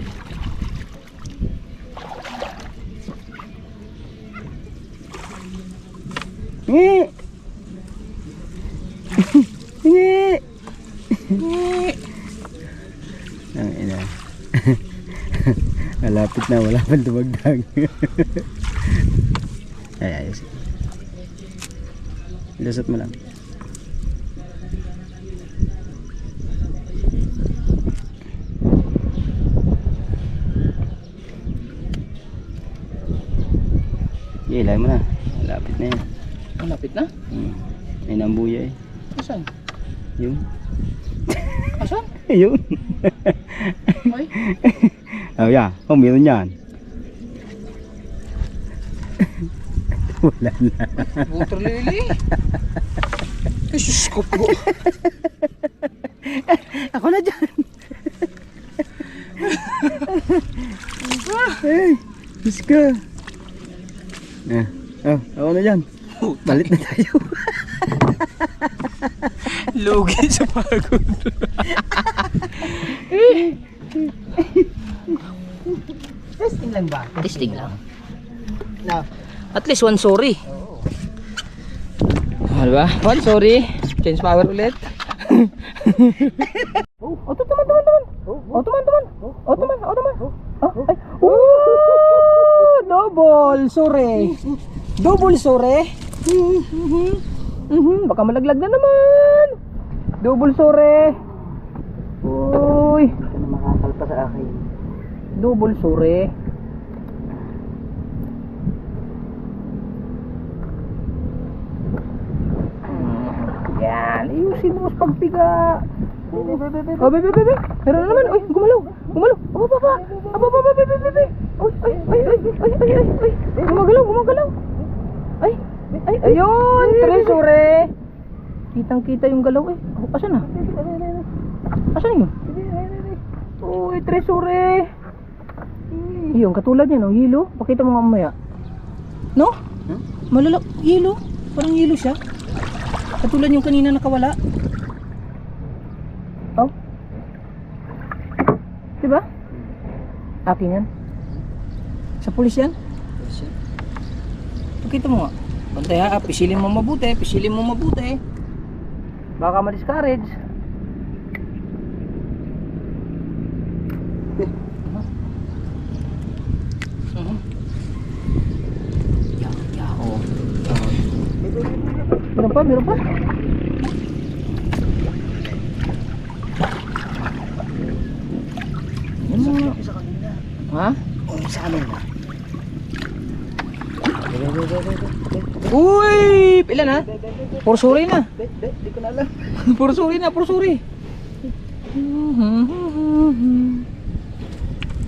Ngi. Ngi. Ang ina. Malapit na, wala pang dumagdag. Ay, ayos. Lusot mo lang. Ilay mo na. Malapit na yan. Malapit na? May nambuya eh. Asan? Yun. Asan? Yun. Ay? Oh yeah. Oh, meron yan. Wala na. Water lily. Ay, sus ko po. Ako na dyan. Hey, Diyos ka. Ako na dyan. Balit na tayo. Lugi sa pagod. Testing lang ba? Testing lang. No. At least one sorry. Diba? One sorry. Change power ulit. Oh, tuman. Oh, tuman. Oh, ay. Double sorry. Double sorry. Baka malaglag na naman. Double sorry. Uy. Ano makakalpa sa akin? Double sorry. Yan, ayusin mo sa pagpiga. Oh, bebe. Meron na naman. Uy, gumalaw. Aba, bebe. Uy. Gumagalaw. Ay. Ayun, tresore. Kitang-kita yung galaw eh. Oh, asan na? Asan yun? Uy, tresore. Yun, katulad niya, no? Yelo. Pakita mo nga mamaya. No? Malalak. Yelo. Parang yelo siya. Katulad yung kanina nakawala. Oh. Diba? Akin yan. Sa pulis yan? Pakita mo nga. Bantay ha, pisilin mo mabuti. Baka ma-discourage. pa? Meron pa? Ha? Sa amin na. Uy! Ilan ha? Pursuri na. Di ko na alam. Pursuri na, pursuri.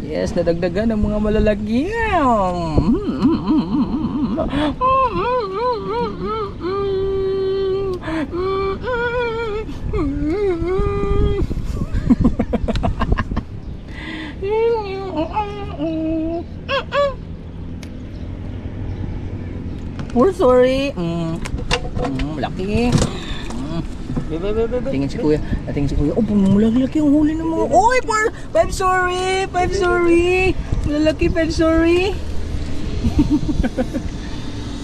Yes, nadagdagan ng mga malalaki. Pursuri. Laki. Tingin si kuya. Tingin si kuya. Oh, malalaki ang huli ng mga. Oy, five sorry. Malalaki, five sorry.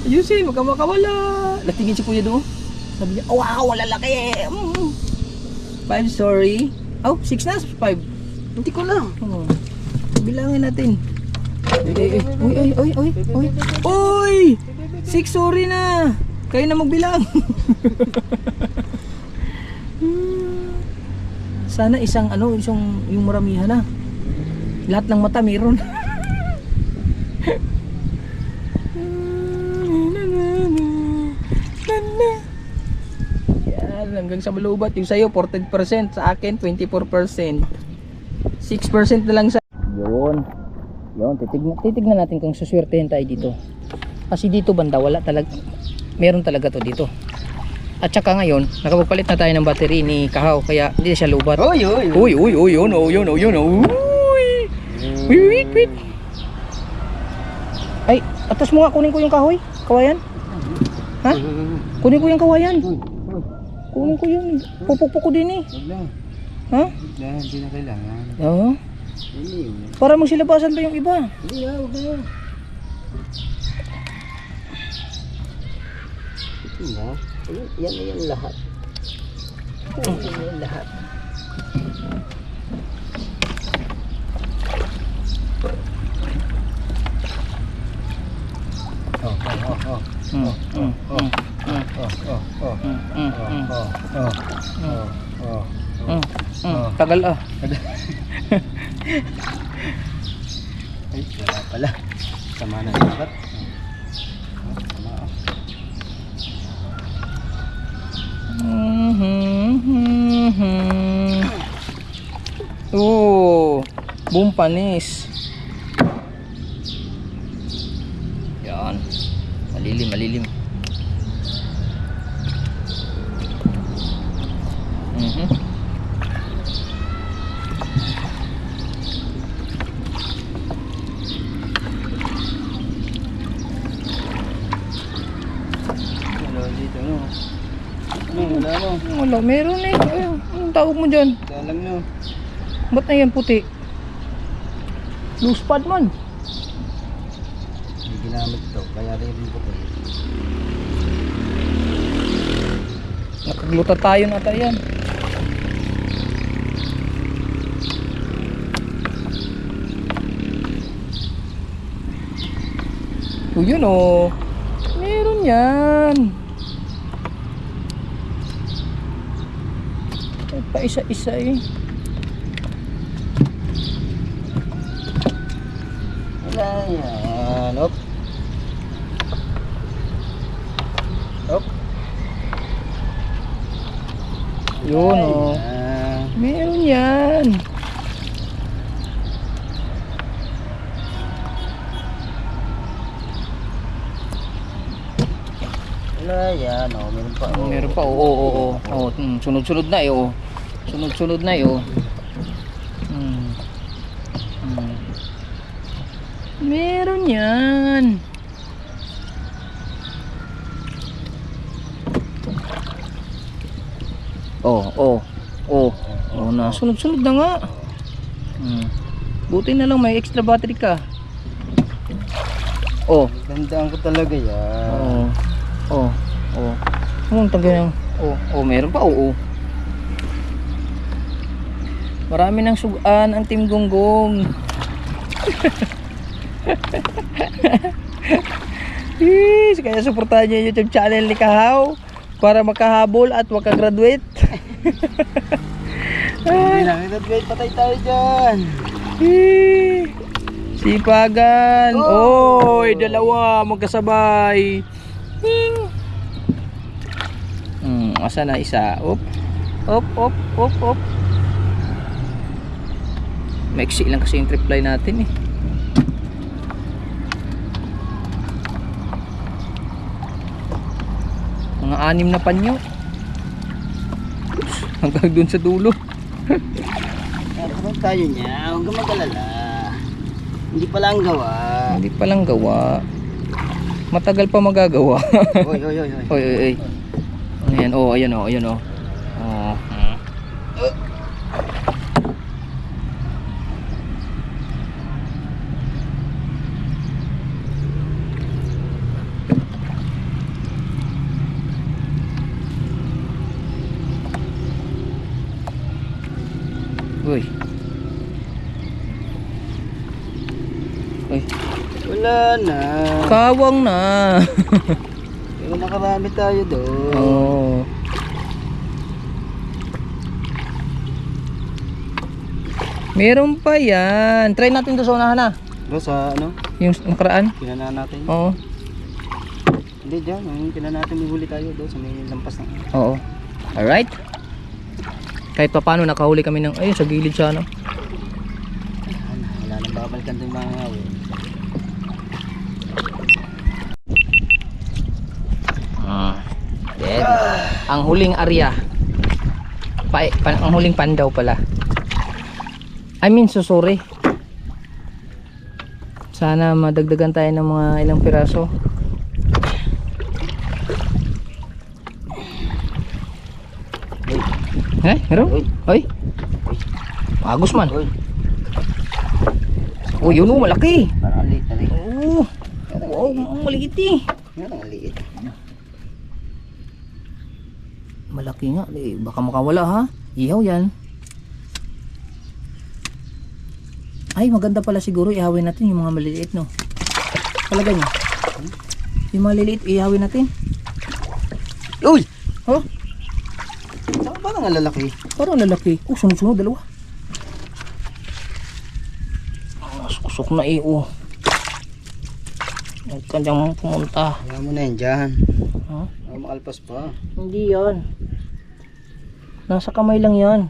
Ayusin, huwag ka makawala. Natingin si kuya doon. Sabi niya, wow, lalaki. Five sorry. Oh, 6 na, 5. Hindi ko lang. Bilangin natin. Oy! 6 sorry na. Kayo na magbilang. Sana isang yung maramihan na. Lahat ng mata meron. Yan, hanggang sa malubat. Yung sa'yo 14%, sa akin 24%. 6% na lang sa. Yun, titignan natin kung suswertehin tayo dito. Kasi dito banda wala talaga, meron talaga to dito. At saka ngayon, nakapagpalit na tayo ng battery ni Kahaw, kaya hindi siya lubat. Uy, yun. Wait. Ay, atas mo nga, kunin ko yung kahoy, kawayan. Ha? Kunin ko yung kawayan. Kunin ko yun, pupukpuk ko din eh. Ha? Hindi na kailangan. Oo. Para magsilabasan pa yung iba. Hindi na, huwag na. Yan lahat. Yan lahat. Tagal ah. Ay, wala pala. Sama na dapat. Oh, boom panis. Yan. Malilim. Wala, meron eh. Anong tawag mo dyan? Alam nyo. Ba't na yan puti? Loose pad man. Hindi ginamit to, kaya rin ko to. Nakagluta tayo na tayo yan. O yun o. Meron yan. Pa isa-isa eh. Wala yan. Op. Yun o. Meron yan. Wala yan. Meron pa. Meron pa. Oo. Sunod-sunod na eh. Sunod-sunod na eh. Meron yan. Na sunod-sunod na nga. Buti na lang may extra battery ka. Tandaan ko talaga yan. Tagal ng. Meron pa. Marami ng sugaan ang Team Gonggong. Kaya suportahan niyo yung YouTube channel ni Kahaw. para makahabol at makagraduate. Hindi na, graduate patay tayo dyan. Sipagan. Oy, dalawa magkasabay. Asa na isa? Op. Maiksi lang kasi yung trip line natin eh. Mga 6 na panyo. Hanggang dun sa dulo. Ano tayo niya? Huwag kang mag-alala. Hindi pa lang gawa. Hindi pa lang gawa. Matagal pa magagawa. Oy. Oy. Ayan, ayan oh. Oh. Uy. Wala na. Kawang na. Pero nakarami tayo doon. Oh. Meron pa yan. Try natin to sa unahan na. Sa ano? Yung nakaraan. Kinana natin. Oo. Hindi dyan. Yung kinana natin may huli tayo doon sa may lampas na. Oo. Alright. Kahit pa paano nakahuli kami ng ayun sa gilid sa ano. Wala nang babalikan doon mga ngawi. Dead. Ang huling area. Ang huling pandaw pala. I mean susuri. Sana madagdagan tayo ng mga ilang piraso. Meron? Hoy. Agos man. Oh, yun oh, malaki. Parang liit na rin. Oh. Wow, ang maliit eh. Yan ang liit. Malaki nga, baka makawala ha. Ihaw yan. Ay, maganda pala siguro ihawin natin yung mga maliliit, no? Palagay nyo. Yung mga maliliit, ihawin natin. Uy! Oh, Saan ba ang lalaki? parang lalaki. Oh, sunod-sunod, dalawa. Susok na oh. Huwag ka dyan pumunta. Kaya mo na yan dyan. Huh? Makalpas pa. Hindi yan. Nasa kamay lang yan.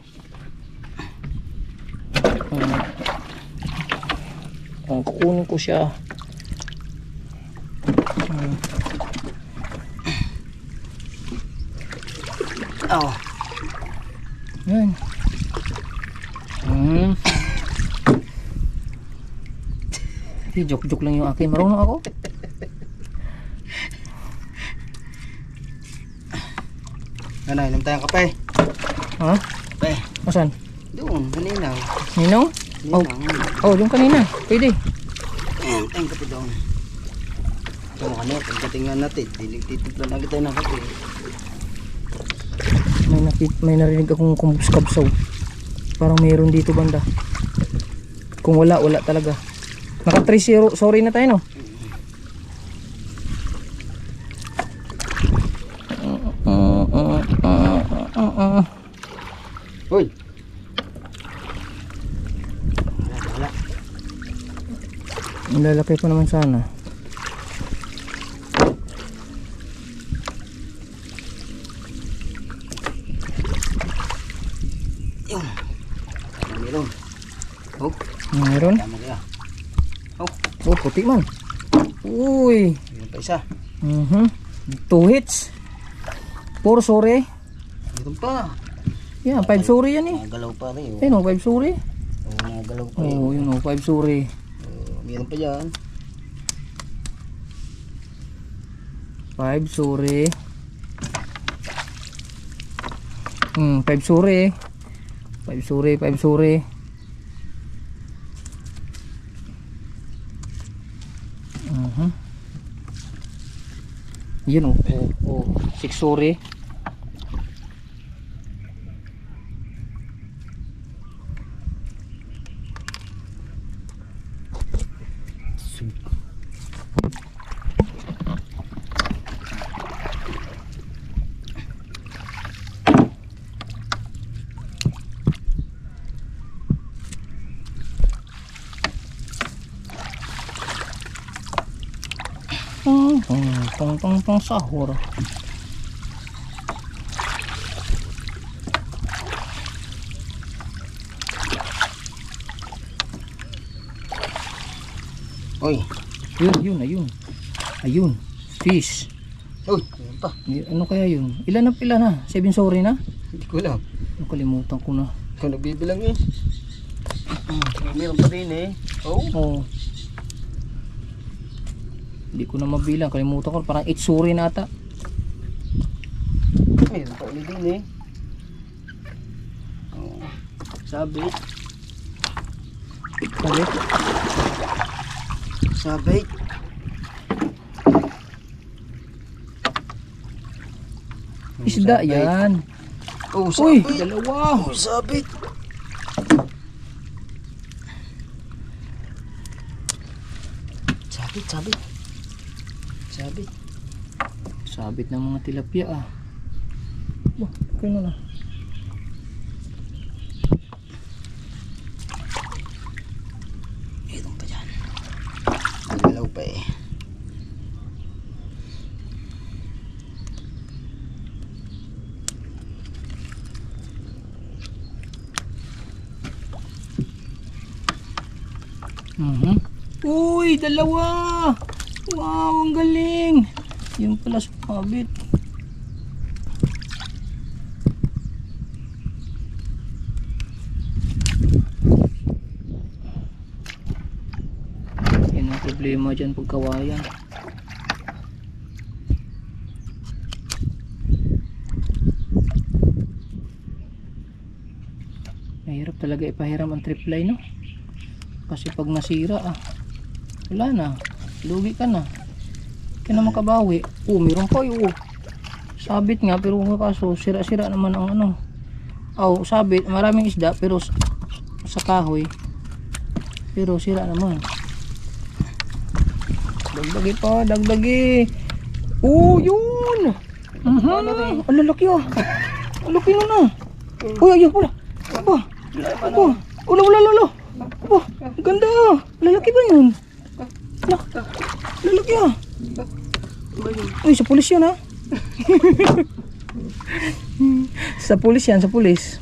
Kukunin ko siya. Oh. Yan. Joke-joke lang yung akin. Marunong ako. Ano, inom tayong kape. Ha? Kape. Asan? Doon, kanina. Ninong? Oh, oh, yung kanina. Pwede. Ayan, tayong kape doon. Ito mo kanina, pagdating nga natin, tinigtitimpla na kita ng kape. May narinig akong kumbus-kabsaw. Parang mayroon dito banda. Kung wala, wala talaga. Naka 3-0, sorry na tayo no? Uy! Wala. Ang lalaki pa naman sana. Yun. Meron. Oh, Mayroon? tama kaya. Oh, puti man. Uy. Meron pa isa. 2 hits. 4 sorry. Meron pa. Yan, 5 sorry yan eh. Nagalaw pa rin. Ayun o, 5 sorry. Oh, nagalaw pa rin. Oh, yun o, 5 sorry. Meron pa dyan. 5 sorry. 5 sorry. 5 sorry, 5 sorry. Yun o, 6 sorry. Tong sahur. Uy. Ayun. Fish. Uy, ayan pa. Ano kaya yun? Ilan na? 7 sorry na? Hindi ko alam. Nakalimutan ko na. Ikaw nagbibilang eh. Meron pa din eh. Oh. Oo. Hindi ko na mabilang. Kalimutan ko. Parang 8 sorry na ata. Meron pa ulit din eh. Oh. Sabit. Sabit. Isda yan. Oh, Uy, sabit. dalawa. Oh, sabit. Sabit. Sabit ng mga tilapia ah. Bah, kaya na. Itong pa dyan. Nagalaw pa eh. Uy, dalawa. Wow, ang galing. Yung pala sumabit. Yan ang problema dyan pag kawayan. Mahirap talaga ipahiram ang trip line, no? Kasi pag nasira wala na, lugi ka na. Kaya na makabawi. Meron pa yun. Sabit nga pero kaso sira-sira naman ang ano. Sabit, maraming isda pero sa kahoy. Pero sira naman. Dagdagi. Yun. Ang lalaki ah. Ang laki nun ah. Ayun pala. Ulo. Ang ganda ah. Lalaki ba yun? Lalaki ah. Uy, sa pulis yun ah. Sa pulis yan, sa pulis.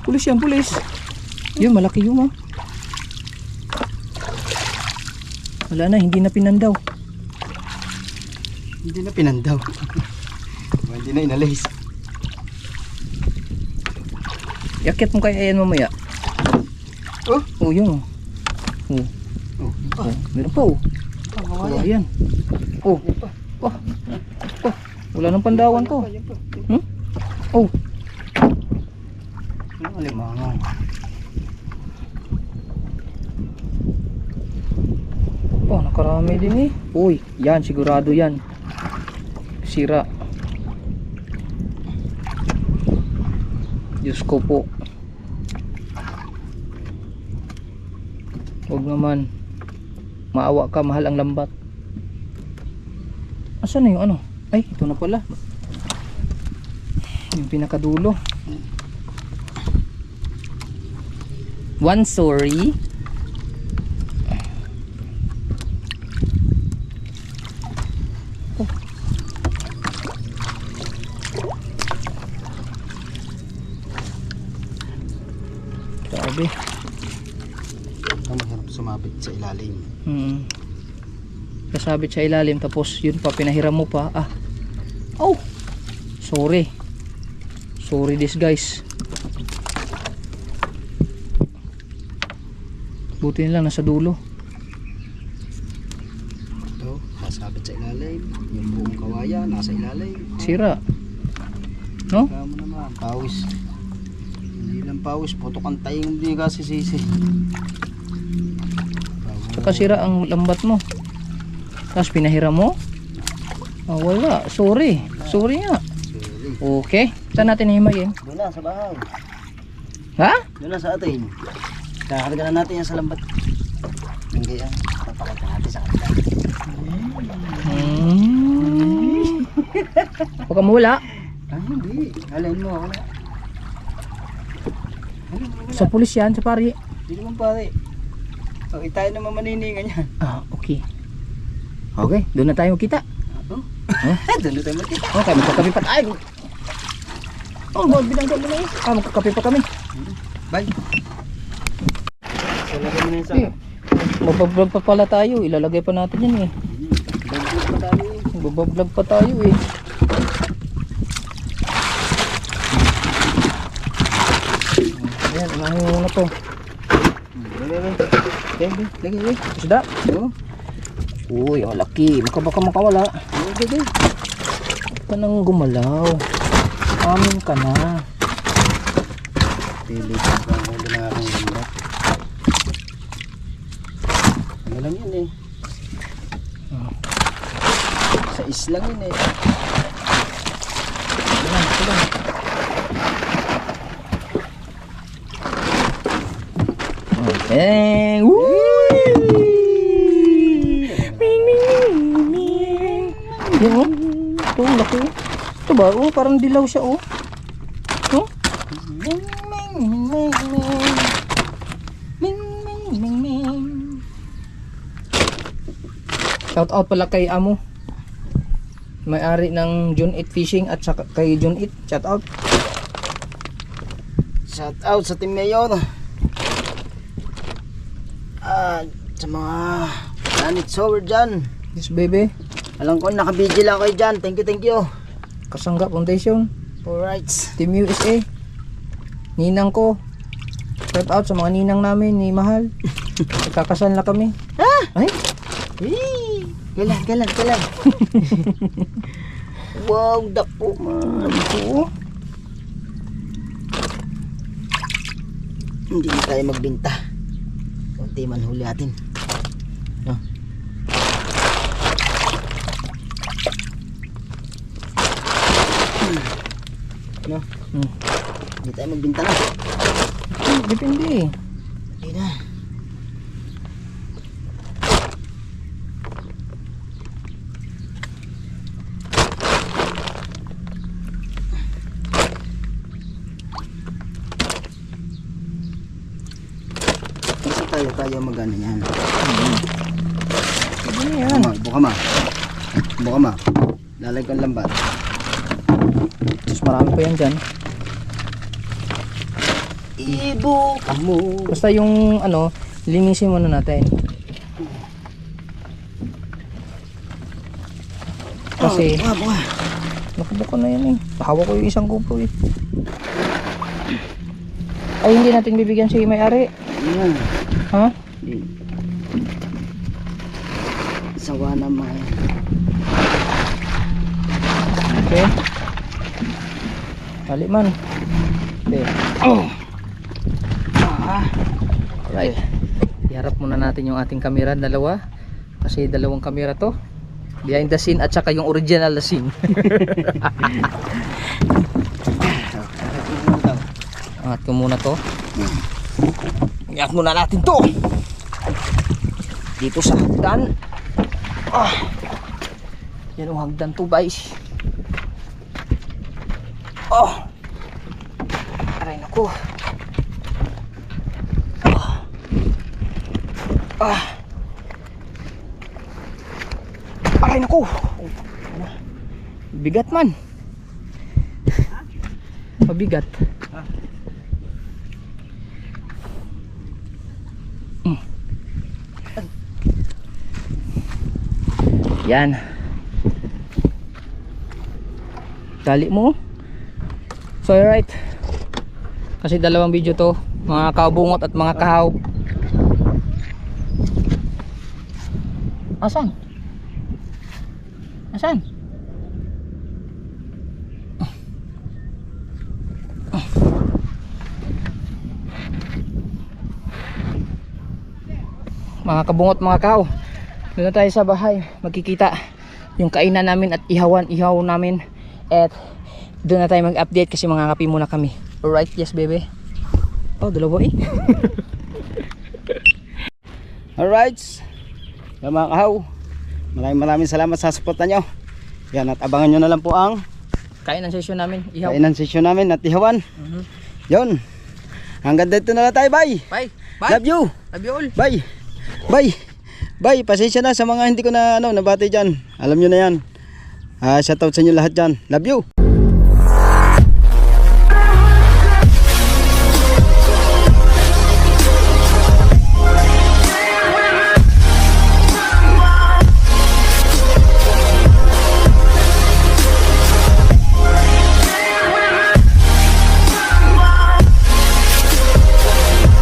Pulis yan, pulis. Yun, malaki yun ah. Wala na, hindi na pinandaw. Hindi na inalis. Yakit mo kaya yan mamaya. Yun. Meron pa ayan. Wala nang pandawan to. Alimangan. Nakarami din eh. Yan sigurado yan. Sira. Diyos ko po. Huwag naman. Maawa ka, mahal ang lambat. Asan na yung ano? Ay, ito na pala. Yung pinakadulo. One sorry. Grabe. Mahirap sumabit sa ilalim. Kasabit sa ilalim tapos yun pa pinahiram mo pa. Sorry this guys. Buti nila nasa dulo. Ito, kasabit sa ilalim. Yung buong kawayan nasa ilalim. Sira. No? Kaya mo naman, pawis. Hindi lang pawis, putok ang tayong hindi kasi sisi. Saka sira ang lambat mo. Tapos pinahiram mo? Wala. Sorry nga. Okay. Saan natin himayin? Doon na sa bahay. Ha? Doon na sa atin. Kakarga na natin yan sa lambat. Hindi yan. Papakita natin sa kanila. Huwag ka mawala. Hindi. Halain mo. Wala. Sa pulis yan, sa pari. Hindi naman pare. Okay, tayo naman maniningan yan. Ah, okay. Okay, doon na tayo magkita. Oh. Huh? Doon na tayo magkita. Okay, magkakape pa tayo. Oh, binangga mo na eh. Ah, magkakape pa kami. Bye. So, lagyan mo na yung Eh, mabablog pa pala tayo. Ilalagay pa natin yan eh. Bablog pa tayo. Mabablog pa tayo eh. Ayan, unahin mo muna to. Lagay. Isda? Oo. Uy, ang laki. Baka makawala. Lagay. Huwag ka nang gumalaw. Amin ka na. Pili ko pa ang ulo na aking ganda. Ano lang yun eh. Sa islang yun eh. Ito lang. Okay. Woo! Ming, ming, ming, ming. Yan oh. Ito, laki. Ito ba? Oh, parang dilaw siya oh. Oh? Ming, ming, ming, ming, ming. Ming, ming, ming, ming. Shout out pala kay Amo. May-ari ng Junit Fishing at saka kay Junit. Shout out. Shout out sa Team Mayor. Sa mga planet sower dyan. Yes, baby. Alam ko nakabigil ako kayo dyan. Thank you. Kasangga Foundation. Alright. Team USA. Ninang ko. Shout out sa mga ninang namin ni Mahal. Nagkakasal na kami. Ah! Ay, Kailan. Wow, dapo man. oo. Hindi na tayo magbinta. Kunti man huli atin. No. No. Hindi tayo magbinta na. Depende. Hindi na. Kasi tayo kaya magano yan. Pwede na yan. Buka ma. Lalagay ko ang lambat. Tapos marami pa yan dyan. Ibuka mo. Basta yung ano, linisin muna natin. Kasi Buka. nakabuka na yan eh. Hawak ko yung isang GoPro eh. Ay, hindi natin bibigyan si may-ari. Yan. Ha? Di. Sawa naman. Okay. Balik man. Okay. Alright. Iharap muna natin yung ating camera, dalawa. Kasi dalawang camera to. Behind the scene at saka yung original na scene. Angat ko muna to. Angat muna natin to. Dito sa hagdan. Yan ang hagdan to guys. Aray nako. Aray nako. Bigat man. Mabigat. Yan. Tali mo. So alright. Kasi dalawang video to, mga kabungot at mga kahaw. Asan? Mga kabungot, mga kahaw. Doon na tayo sa bahay, magkikita yung kainan namin at ihaw namin. At doon na tayo mag-update kasi mga kapi muna kami. Alright, yes baby. Oh, dalawa eh. Alright. Yan mga kahaw. Maraming salamat sa suporta nyo. Yan, at abangan nyo na lang po ang Kainan session namin, ihaw. kainan session namin at ihawan. Yun. Hanggang dito na lang tayo. Bye. Bye. Love you. Love you all. Bye. Bye. Bye. Pasensya na sa mga hindi ko na nabati dyan. Alam nyo na yan. Shoutout sa inyo lahat dyan. Love you.